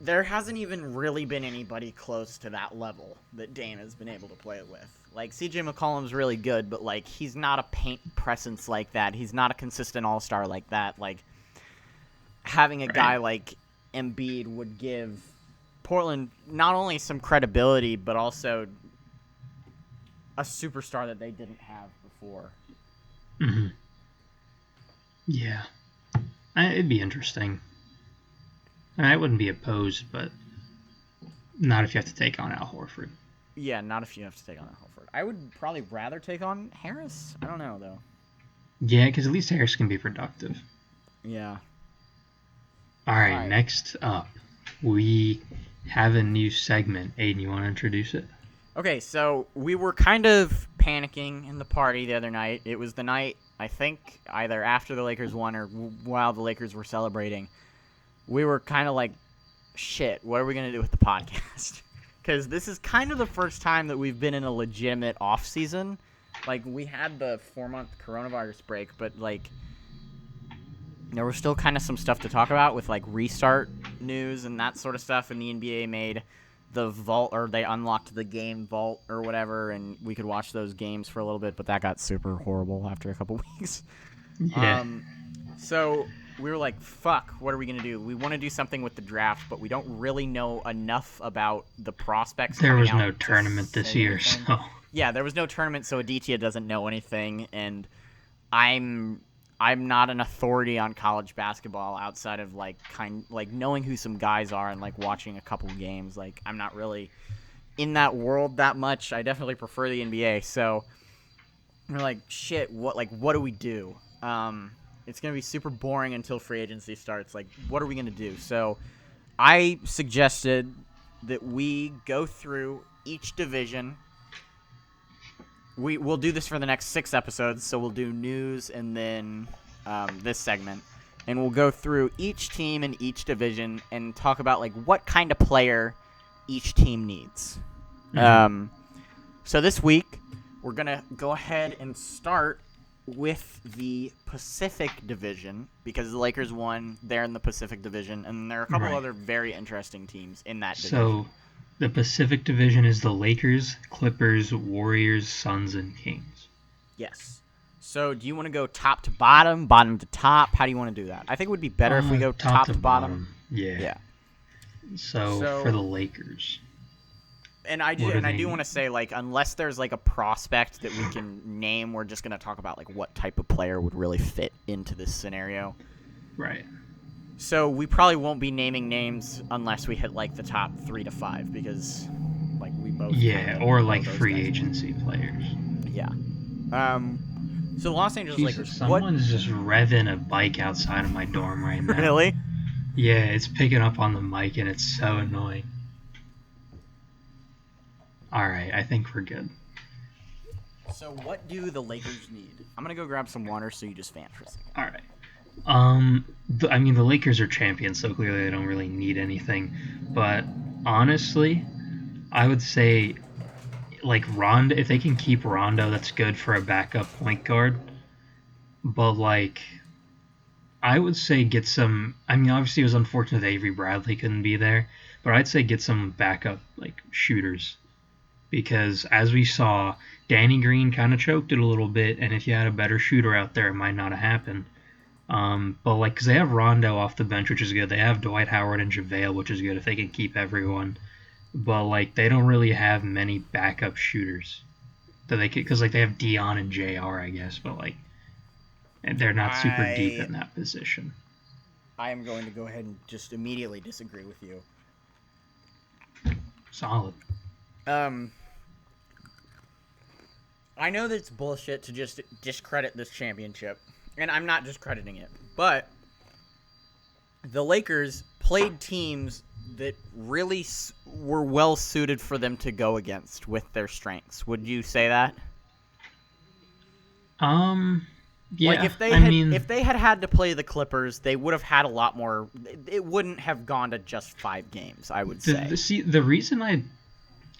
There hasn't even really been anybody close to that level that Dame has been able to play with. Like, CJ McCollum's really good, but, like, he's not a paint presence like that. He's not a consistent all-star like that. Like, having a guy like Embiid would give Portland not only some credibility, but also a superstar that they didn't have before. Mm-hmm. Yeah. It'd be interesting. I wouldn't be opposed, but not if you have to take on Al Horford. Yeah, not if you have to take on Al Horford. I would probably rather take on Harris. I don't know, though. Yeah, because at least Harris can be productive. Yeah. All right, next up, we have a new segment. Aiden, you want to introduce it? Okay, so we were kind of panicking in the party the other night. It was the night, I think, either after the Lakers won or while the Lakers were celebrating. We were kind of like, shit, what are we going to do with the podcast? Because this is kind of the first time that we've been in a legitimate off-season. Like, we had the 4-month coronavirus break, but, like, there was still kind of some stuff to talk about with, like, restart news and that sort of stuff. And the NBA made the vault, or they unlocked the game vault or whatever, and we could watch those games for a little bit, but that got super horrible after a couple weeks. Yeah. So we were like, fuck, what are we going to do? We want to do something with the draft, but we don't really know enough about the prospects. There was no tournament this year, so. Yeah, there was no tournament, so Aditya doesn't know anything, and I'm not an authority on college basketball outside of like knowing who some guys are and like watching a couple games. Like, I'm not really in that world that much. I definitely prefer the NBA. So we're like, shit, what do we do? It's going to be super boring until free agency starts. Like, what are we going to do? So I suggested that we go through each division. We'll do this for the next 6 episodes, so we'll do news and then this segment. And we'll go through each team in each division and talk about, like, what kind of player each team needs. Mm-hmm. So this week, we're going to go ahead and start with the Pacific Division, because the Lakers won. They're in the Pacific Division, and there are a couple other very interesting teams in that division. So the Pacific Division is the Lakers, Clippers, Warriors, Suns, and Kings. Yes. So do you want to go top to bottom, bottom to top? How do you want to do that? I think it would be better if we go top to bottom. Yeah. So for the Lakers. And I do want to say, like, unless there's, like, a prospect that we can name, we're just going to talk about, like, what type of player would really fit into this scenario. Right. So we probably won't be naming names unless we hit like the top 3 to 5 because like we both or know like those free guys. agency players. Yeah. So Los Angeles Jesus, Lakers. someone's just revving a bike outside of my dorm right now. Really? Yeah, it's picking up on the mic and it's so annoying. All right, I think we're good. So what do the Lakers need? I'm gonna go grab some water so you just fan for a second. All right. I mean, the Lakers are champions, so clearly they don't really need anything. But honestly, I would say, like, Rondo, if they can keep Rondo, that's good for a backup point guard. But, like, I would say get some. I mean, obviously it was unfortunate that Avery Bradley couldn't be there, but I'd say get some backup, like, shooters. Because as we saw, Danny Green kind of choked it a little bit, and if you had a better shooter out there, it might not have happened. But like, because they have Rondo off the bench, which is good. They have Dwight Howard and JaVale, which is good if they can keep everyone. But like, they don't really have many backup shooters that they could, because like they have Dion and Jr. I guess, but like, they're not super deep in that position. I am going to go ahead and just immediately disagree with you. Solid. I know that it's bullshit to just discredit this championship, and I'm not discrediting it, but the Lakers played teams that really were well suited for them to go against with their strengths. Would you say that? Yeah. Like if they had to play the Clippers, they would have had a lot more. It wouldn't have gone to just 5 games, I would say. The reason I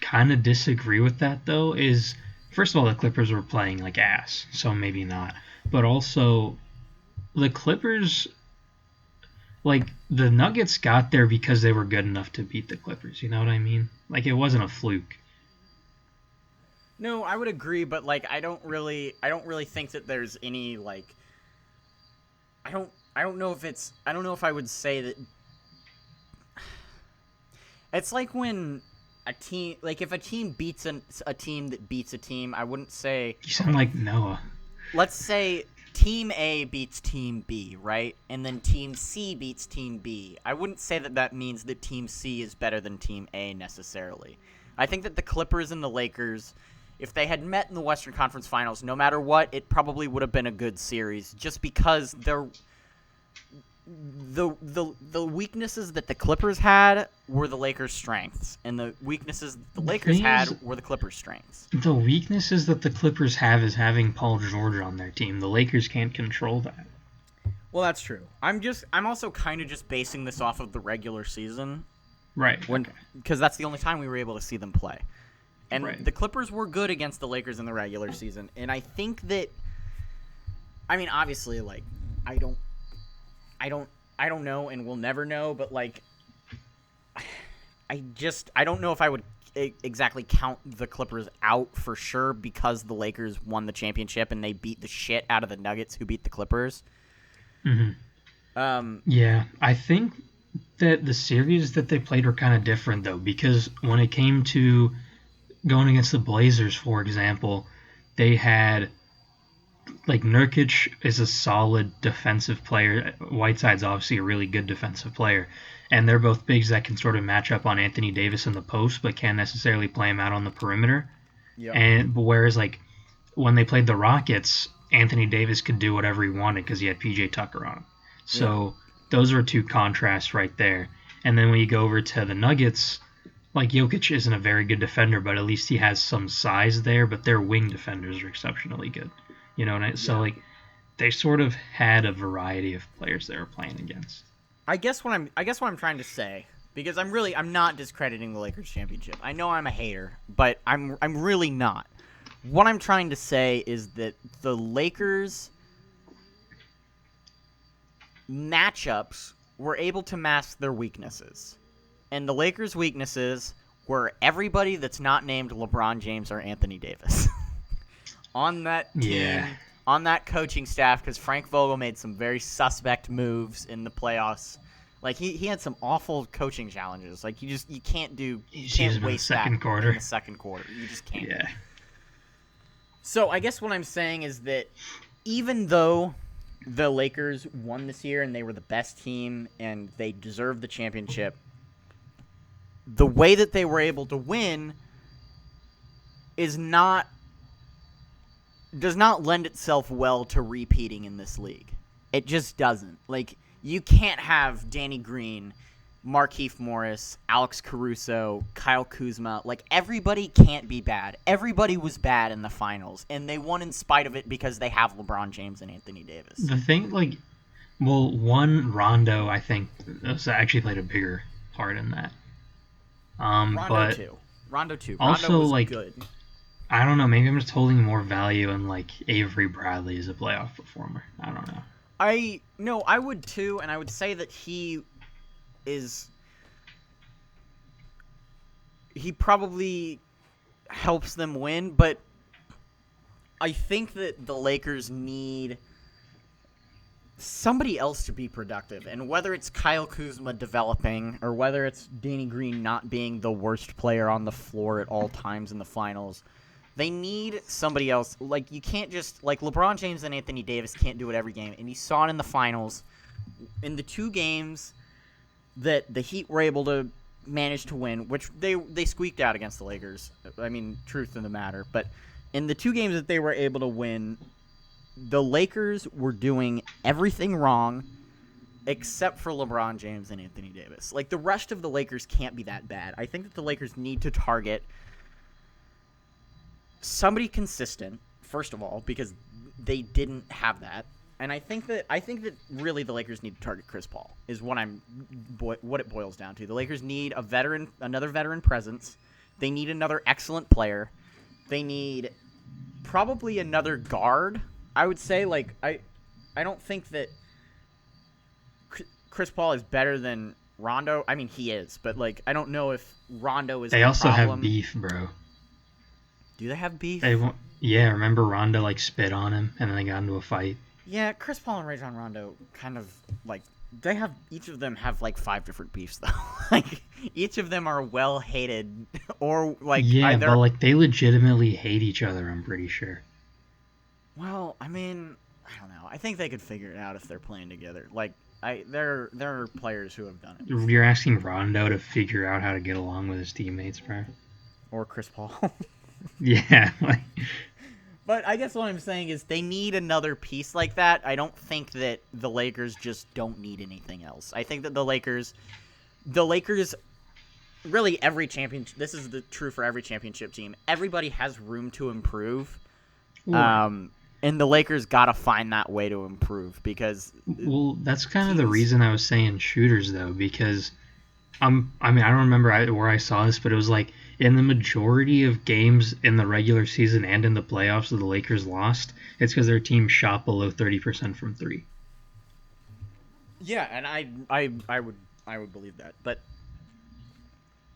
kind of disagree with that though is, first of all, the Clippers were playing like ass, so maybe not. But also, the Clippers, like, the Nuggets got there because they were good enough to beat the Clippers. You know what I mean? Like, it wasn't a fluke. No, I would agree, but like, I don't really think that there's any like. I don't know if I would say that. It's like when a team, like if a team beats a team that beats a team, I wouldn't say. You sound like Noah. Let's say Team A beats Team B, right? And then Team C beats Team B. I wouldn't say that means that Team C is better than Team A necessarily. I think that the Clippers and the Lakers, if they had met in the Western Conference Finals, no matter what, it probably would have been a good series just because the weaknesses that the Clippers had were the Lakers' strengths, and the weaknesses the Lakers had were the Clippers' strengths. The weaknesses that the Clippers have is having Paul George on their team. The Lakers can't control that. Well, that's true. I'm also kind of just basing this off of the regular season. Right. Because that's the only time we were able to see them play. And right. The Clippers were good against the Lakers in the regular season. And I think that, I mean, obviously, like, I don't know and we'll never know, but like, I don't know if I would exactly count the Clippers out for sure because the Lakers won the championship and they beat the shit out of the Nuggets who beat the Clippers. Mm-hmm. Yeah, I think that the series that they played were kind of different though, because when it came to going against the Blazers, for example, they had, like, Nurkic is a solid defensive player. Whiteside's obviously a really good defensive player. And they're both bigs that can sort of match up on Anthony Davis in the post, but can't necessarily play him out on the perimeter. Yep. But whereas, like, when they played the Rockets, Anthony Davis could do whatever he wanted because he had PJ Tucker on him. So those are two contrasts right there. And then when you go over to the Nuggets, like, Jokic isn't a very good defender, but at least he has some size there, but their wing defenders are exceptionally good. You know, so like they sort of had a variety of players they were playing against. I guess what I'm trying to say, because I'm not discrediting the Lakers championship. I know I'm a hater, but I'm really not. What I'm trying to say is that the Lakers matchups were able to mask their weaknesses. And the Lakers' weaknesses were everybody that's not named LeBron James or Anthony Davis. On that team, on that coaching staff, because Frank Vogel made some very suspect moves in the playoffs. Like, he had some awful coaching challenges. Like, you can't waste that in the second quarter. You just can't. Yeah. So I guess what I'm saying is that even though the Lakers won this year and they were the best team and they deserved the championship. The way that they were able to win does not lend itself well to repeating in this league. It just doesn't. Like, you can't have Danny Green, Markieff Morris, Alex Caruso, Kyle Kuzma. Like, everybody can't be bad. Everybody was bad in the finals, and they won in spite of it because they have LeBron James and Anthony Davis. The thing, like, well, Rondo, I think, actually played a bigger part in that. Rondo too. Also, Rondo was like, good. I don't know. Maybe I'm just holding more value in, like, Avery Bradley as a playoff performer. I don't know. I would too, and I would say that he probably helps them win, but I think that the Lakers need somebody else to be productive, and whether it's Kyle Kuzma developing or whether it's Danny Green not being the worst player on the floor at all times in the finals, they need somebody else. Like, you can't just, like, LeBron James and Anthony Davis can't do it every game, and you saw it in the finals. In the 2 games that the Heat were able to manage to win, which they squeaked out against the Lakers. I mean, truth in the matter. But in the 2 games that they were able to win, the Lakers were doing everything wrong except for LeBron James and Anthony Davis. Like, the rest of the Lakers can't be that bad. I think that the Lakers need to target somebody consistent, first of all, because they didn't have that. And I think that really the Lakers need to target Chris Paul is what it boils down to. The Lakers need another veteran presence. They need another excellent player. They need probably another guard. I would say, like, I don't think that Chris Paul is better than Rondo. I mean, he is, but, like, I don't know if Rondo is. They also have beef, bro. Do they have beef? Yeah, remember Rondo, like, spit on him, and then they got into a fight? Yeah, Chris Paul and Rajon Rondo kind of, like, each of them have, like, 5 different beefs, though. Like, each of them are well-hated, or, like, yeah, but, like, they legitimately hate each other, I'm pretty sure. Well, I mean, I don't know. I think they could figure it out if they're playing together. Like, there are players who have done it. You're asking Rondo to figure out how to get along with his teammates, bro? Or Chris Paul. Yeah, like... But I guess what I'm saying is they need another piece like that. I don't think that the Lakers just don't need anything else. I think that the Lakers, really every championship, this is true for every championship team. Everybody has room to improve. And the Lakers got to find that way to improve because... Well, that's kind of the reason I was saying shooters, though, because... I mean, I don't remember where I saw this, but it was like in the majority of games in the regular season and in the playoffs that the Lakers lost, it's because their team shot below 30% from 3. Yeah, and I would believe that. But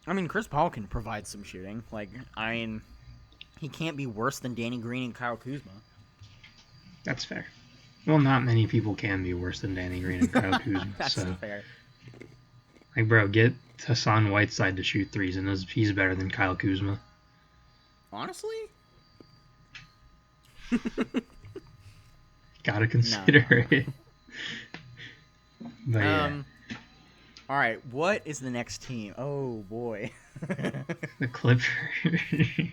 I mean, Chris Paul can provide some shooting. Like, I mean, he can't be worse than Danny Green and Kyle Kuzma. That's fair. Well, not many people can be worse than Danny Green and Kyle Kuzma. That's fair. Like, bro, get Hassan Whiteside to shoot threes, and he's better than Kyle Kuzma. Honestly? Gotta consider it. But yeah. All right, what is the next team? Oh, boy. The Clippers.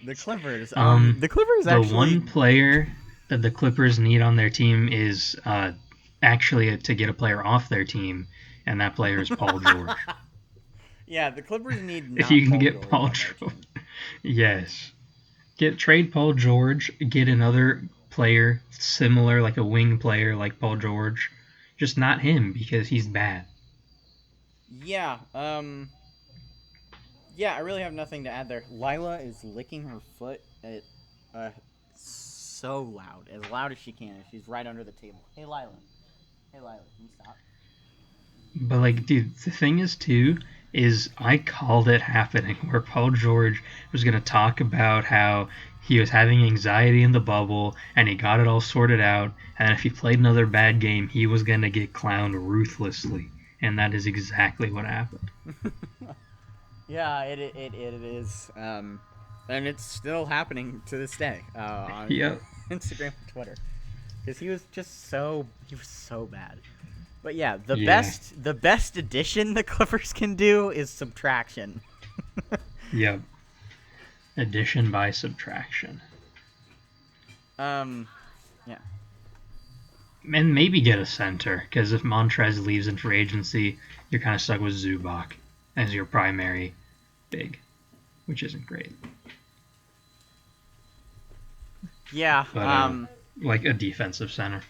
The Clippers. The Clippers actually... The one player that the Clippers need on their team is actually to get a player off their team, and that player is Paul George. Yeah, the Clippers need not if you can Paul get George Paul George. Yes. Trade Paul George, get another player similar, like a wing player like Paul George. Just not him, because he's bad. Yeah, I really have nothing to add there. Lila is licking her foot at so loud, as loud as she can. She's right under the table. Hey, Lila, can you stop? But, like, dude, the thing is, too, is I called it happening, where Paul George was going to talk about how he was having anxiety in the bubble, and he got it all sorted out, and if he played another bad game, he was going to get clowned ruthlessly. And that is exactly what happened. Yeah, it is. And it's still happening to this day on Yep. Instagram and Twitter. because he was so bad. But yeah, the best addition the Clippers can do is subtraction. Yep. Addition by subtraction. Yeah. And maybe get a center, because if Montrez leaves in free agency, you're kind of stuck with Zubac as your primary big, which isn't great. Yeah. But, like a defensive center.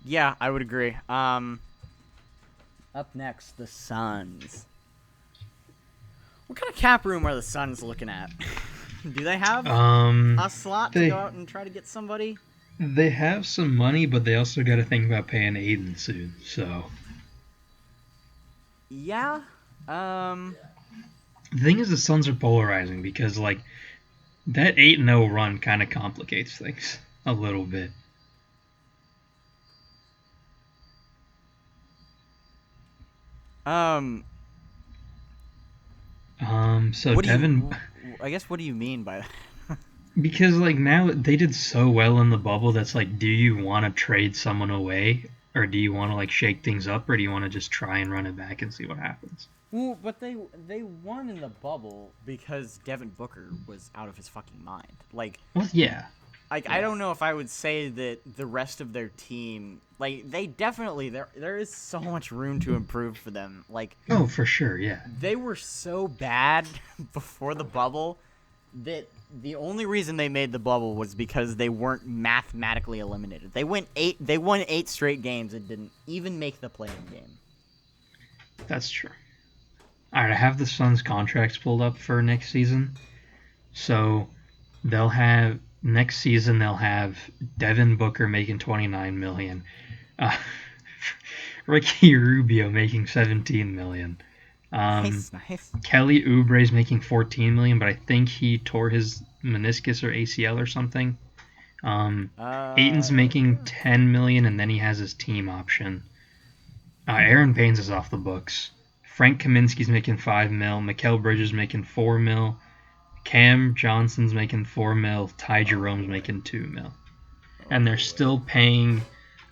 Yeah, I would agree. Up next, the Suns. What kind of cap room are the Suns looking at? Do they have a slot to go out and try to get somebody? They have some money, but they also got to think about paying Aiden soon. So. Yeah. The thing is, the Suns are polarizing because like that 8-0 run kind of complicates things a little bit. So Devin. I guess what do you mean by that? Because like now they did so well in the bubble that's like, do you want to trade someone away, or do you want to like shake things up, or do you want to just try and run it back and see what happens? Well, but they won in the bubble because Devin Booker was out of his fucking mind. Like, well, yeah. Like, yeah. I don't know if I would say that the rest of their team, like, they definitely, there is so much room to improve for them. Like, oh, for sure, yeah. They were so bad before the bubble that the only reason they made the bubble was because they weren't mathematically eliminated. They won 8 straight games and didn't even make the play-in game. That's true. All right, I have the Suns' contracts pulled up for next season. So next season they'll have Devin Booker making $29 million, Ricky Rubio making $17 million. Nice. Kelly Oubre's making $14 million, but I think he tore his meniscus or ACL or something. Ayton's making $10 million, and then he has his team option. Aaron Baines is off the books. Frank Kaminsky's making $5 million. Mikal Bridges making $4 million. Cam Johnson's making $4 million. Ty Jerome's making $2 million. And they're still paying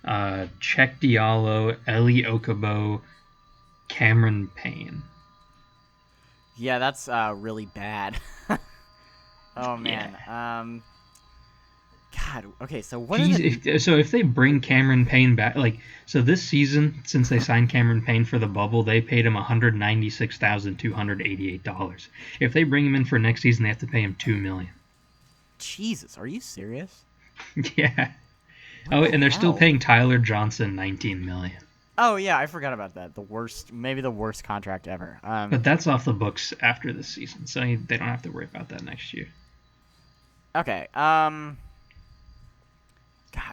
Cheick Diallo, Eli Okubo, Cameron Payne. Yeah, that's really bad. Oh man. Yeah. God. Okay, so what? If they bring Cameron Payne back, like so this season, since they signed Cameron Payne for the bubble, they paid him $196,288. If they bring him in for next season, they have to pay him $2 million. Jesus, are you serious? Yeah. And they're still paying Tyler Johnson $19 million. Oh yeah, I forgot about that. Maybe the worst contract ever. But that's off the books after this season, so they don't have to worry about that next year. Okay. God,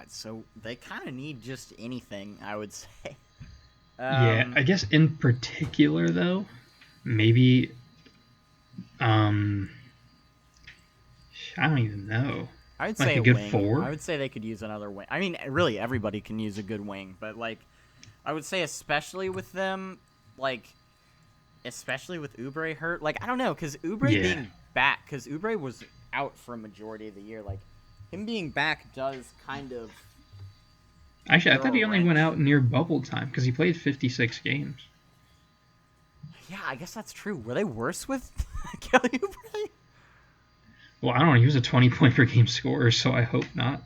so they kind of need just anything, I would say. Yeah, I guess in particular though, maybe. I don't even know. I would say a good wing. 4. I would say they could use another wing. I mean, really, everybody can use a good wing, but like. I would say especially with them, like, especially with Oubre hurt. Like, I don't know, because Oubre being back, because Oubre was out for a majority of the year. Like, him being back does kind of... Actually, I thought he only went out near bubble time, because he played 56 games. Yeah, I guess that's true. Were they worse with Kelly Oubre? Well, I don't know. He was a 20-point-per-game scorer, so I hope not.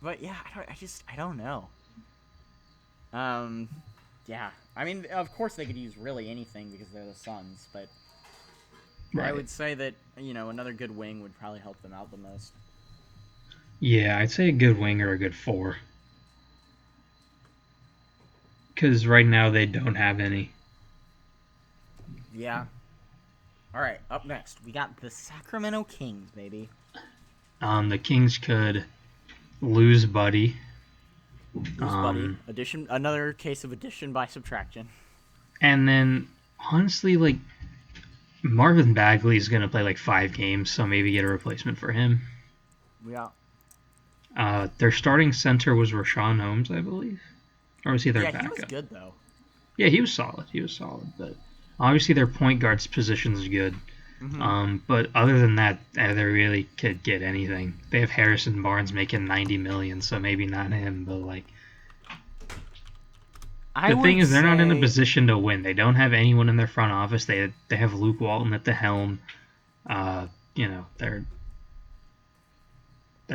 But, yeah, I don't know. Yeah. I mean, of course they could use really anything because they're the Suns, but right. I would say that, another good wing would probably help them out the most. Yeah, I'd say a good wing or a good 4. Because right now they don't have any. Yeah. All right, up next, we got the Sacramento Kings, baby. The Kings could lose Buddy. Buddy. Another case of addition by subtraction. And then, honestly, like, Marvin Bagley is going to play like 5 games, so maybe get a replacement for him. Yeah. Their starting center was Rashawn Holmes, I believe. Or was he their backup? Yeah, he was good, though. Yeah, he was solid. But obviously their point guard's position is good. But other than that, they really could get anything. They have Harrison Barnes making $90 million, so maybe not him, but like. The thing is, they're not in a position to win. They don't have anyone in their front office. They have Luke Walton at the helm. They're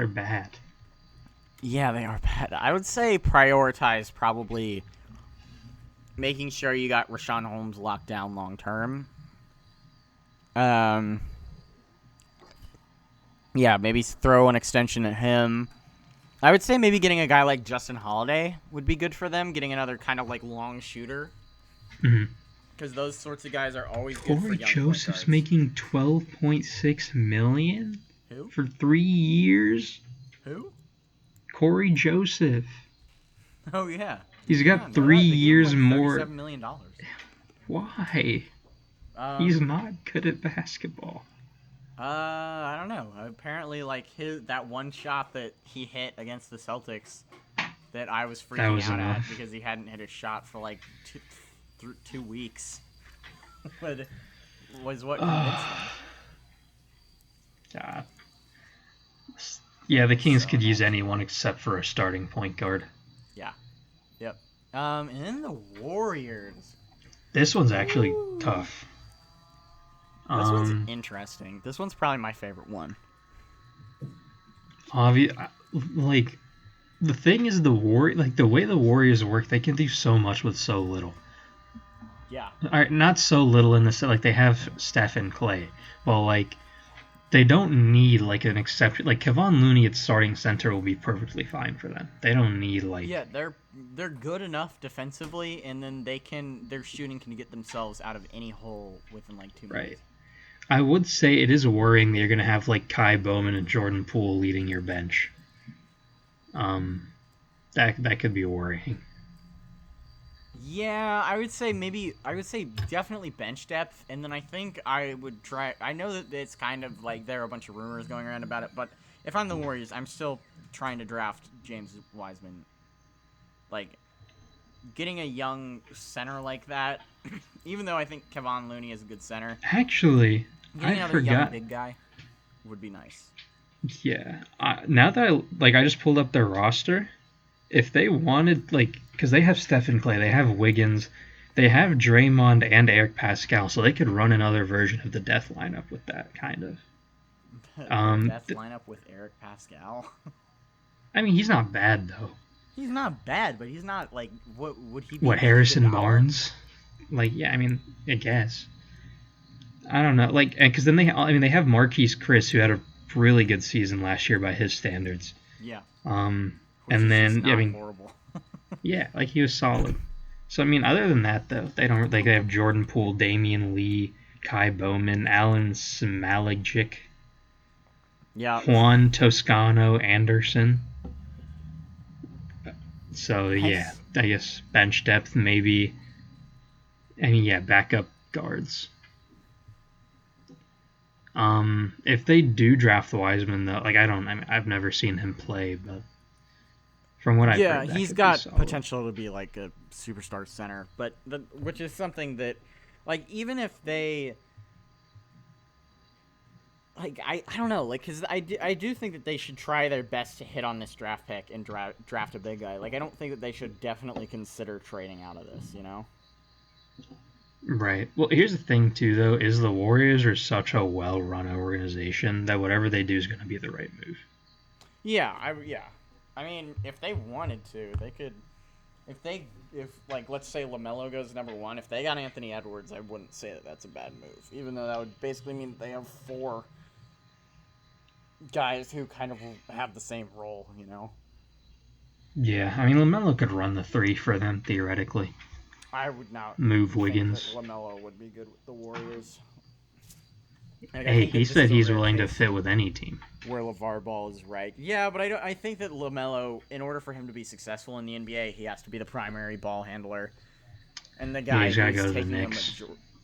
bad. Yeah, they are bad. I would say prioritize probably making sure you got Rashawn Holmes locked down long term. Yeah, maybe throw an extension at him. I would say maybe getting a guy like Justin Holiday would be good for them. Getting another kind of like long shooter. Because those sorts of guys are always good for young point guards. Joseph's making $12.6 million? Who? For 3 years? Who? Corey Joseph. Oh, yeah. He's got 3 years more. $37 million. Why? He's not good at basketball. I don't know. Apparently, like that one shot that he hit against the Celtics that I was freaking out at because he hadn't hit a shot for like 2 weeks. was what convinced him. God. Yeah, the Kings could use anyone except for a starting point guard. Yeah. Yep. And then the Warriors. This one's actually tough. This one's interesting. This one's probably my favorite one. Like, the thing is, the way the Warriors work, they can do so much with so little. Yeah. All right, not so little in the sense, like, they have Steph and Clay. Well, like, they don't need, like, an exception. Like, Kevon Looney at starting center will be perfectly fine for them. They don't need, like... Yeah, they're good enough defensively, and then their shooting can get themselves out of any hole within, like, 2 minutes. Right. I would say it is worrying that you're going to have, like, Kai Bowman and Jordan Poole leading your bench. That could be worrying. Yeah, I would say definitely bench depth, and then I think I would try. I know that it's kind of like there are a bunch of rumors going around about it, but if I'm the Warriors, I'm still trying to draft James Wiseman. Like, getting a young center like that, even though I think Kevon Looney is a good center. Actually, getting another young big guy would be nice. Yeah. Now that I just pulled up their roster, if they wanted, like, because they have Stephen Clay, they have Wiggins, they have Draymond and Eric Pascal, so they could run another version of the death lineup with that, kind of. Death lineup with Eric Pascal? I mean, he's not bad, though. He's not bad, but he's not, like, what would he be? What, Harrison Barnes? Like, yeah, I mean, I guess. I don't know, like, because then they have Marquise Chris, who had a really good season last year by his standards. Yeah. And then, I mean, horrible. Yeah, like, he was solid. So, I mean, other than that, though, they have Jordan Poole, Damian Lee, Kai Bowman, Alan Smaligic, Juan Toscano Anderson. So, yeah, I guess bench depth, maybe. And, yeah, backup guards. If they do draft Wiseman, though, like, I've never seen him play, but from what I've heard, he's got potential to be like a superstar center, but which is something that, like, even if they, like, I don't know, like, because I do think that they should try their best to hit on this draft pick and draft a big guy. Like, I don't think that they should definitely consider trading out of this, you know? Right. Well, here's the thing, too, though, is the Warriors are such a well-run organization that whatever they do is going to be the right move. Yeah, I mean, if they wanted to, they could. If like, let's say LaMelo goes number 1, if they got Anthony Edwards, I wouldn't say that that's a bad move. Even though that would basically mean they have 4 guys who kind of have the same role, you know? Yeah, I mean, LaMelo could run the 3 for them, theoretically. I would not move Wiggins. That LaMelo would be good with the Warriors. Hey, he said he's willing to fit with any team. Where LeVar Ball is right. Yeah, but I think that LaMelo, in order for him to be successful in the NBA, he has to be the primary ball handler. And the guy who's taking a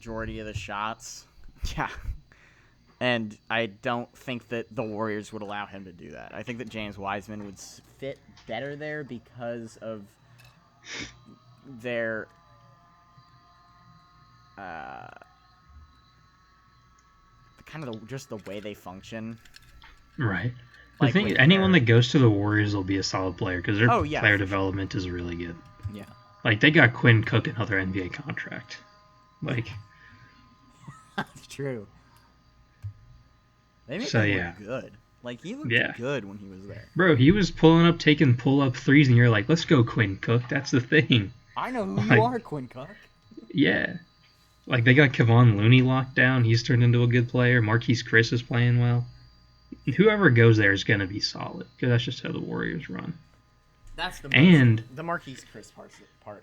majority of the shots. Yeah. And I don't think that the Warriors would allow him to do that. I think that James Wiseman would fit better there because of their... kind of just the way they function. Right. The thing is, anyone that goes to the Warriors will be a solid player because their player development is really good. Yeah. Like, they got Quinn Cook, another NBA contract. Like... That's true. They make him look good. Like, he looked good when he was there. Bro, he was taking pull-up threes, and you're like, let's go, Quinn Cook. That's the thing. I know who you are, Quinn Cook. Yeah. Like, they got Kevon Looney locked down. He's turned into a good player. Marquise Chris is playing well. Whoever goes there is going to be solid, because that's just how the Warriors run. That's the Marquise Chris part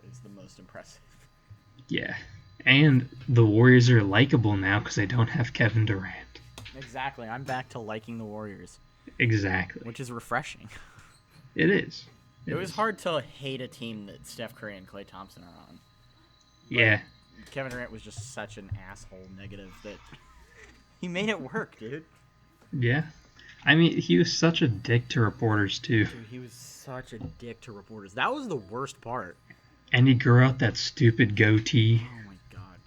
is the most impressive. Yeah. And the Warriors are likable now because they don't have Kevin Durant. Exactly. I'm back to liking the Warriors. Exactly. Which is refreshing. It is. It was hard to hate a team that Steph Curry and Klay Thompson are on. Yeah. Kevin Durant was just such an asshole negative that he made it work, dude. Yeah. I mean, he was such a dick to reporters, too. Dude, he was such a dick to reporters. That was the worst part. And he grew out that stupid goatee. Oh, my God,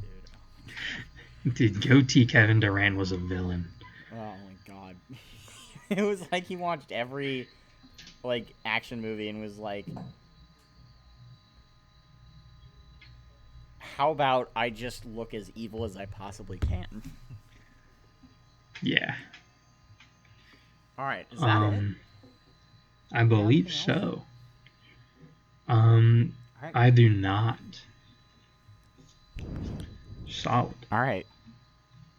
dude. Dude, goatee Kevin Durant was a villain. Oh, my God. It was like he watched every, action movie and was like, how about I just look as evil as I possibly can? Yeah. All right, is that it? I believe so. Right. I do not. Solid. All right.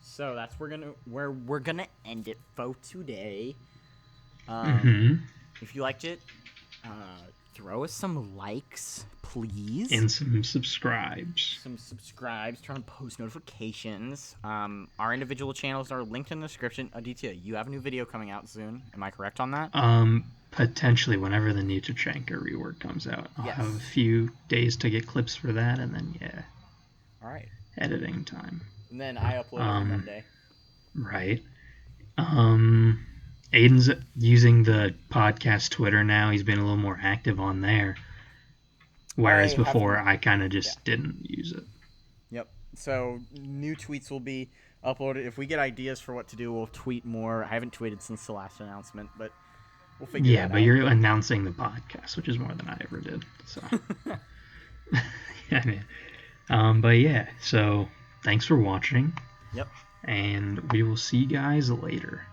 So that's where we're gonna end it for today. If you liked it, throw us some likes, please, and some subscribes. Turn on post notifications. Our individual channels are linked in the description. Aditya, you have a new video coming out soon. Am I correct on that? Potentially, whenever the new Tachenka rework comes out. I'll have a few days to get clips for that, and then all right, editing time. And then I upload every Monday. Right. Aiden's using the podcast Twitter now. He's been a little more active on there. Whereas before, I kind of just didn't use it. Yep. So new tweets will be uploaded. If we get ideas for what to do, we'll tweet more. I haven't tweeted since the last announcement, but we'll figure that out. Yeah, but you're announcing the podcast, which is more than I ever did. So, yeah, man. But yeah, so thanks for watching. Yep. And we will see you guys later.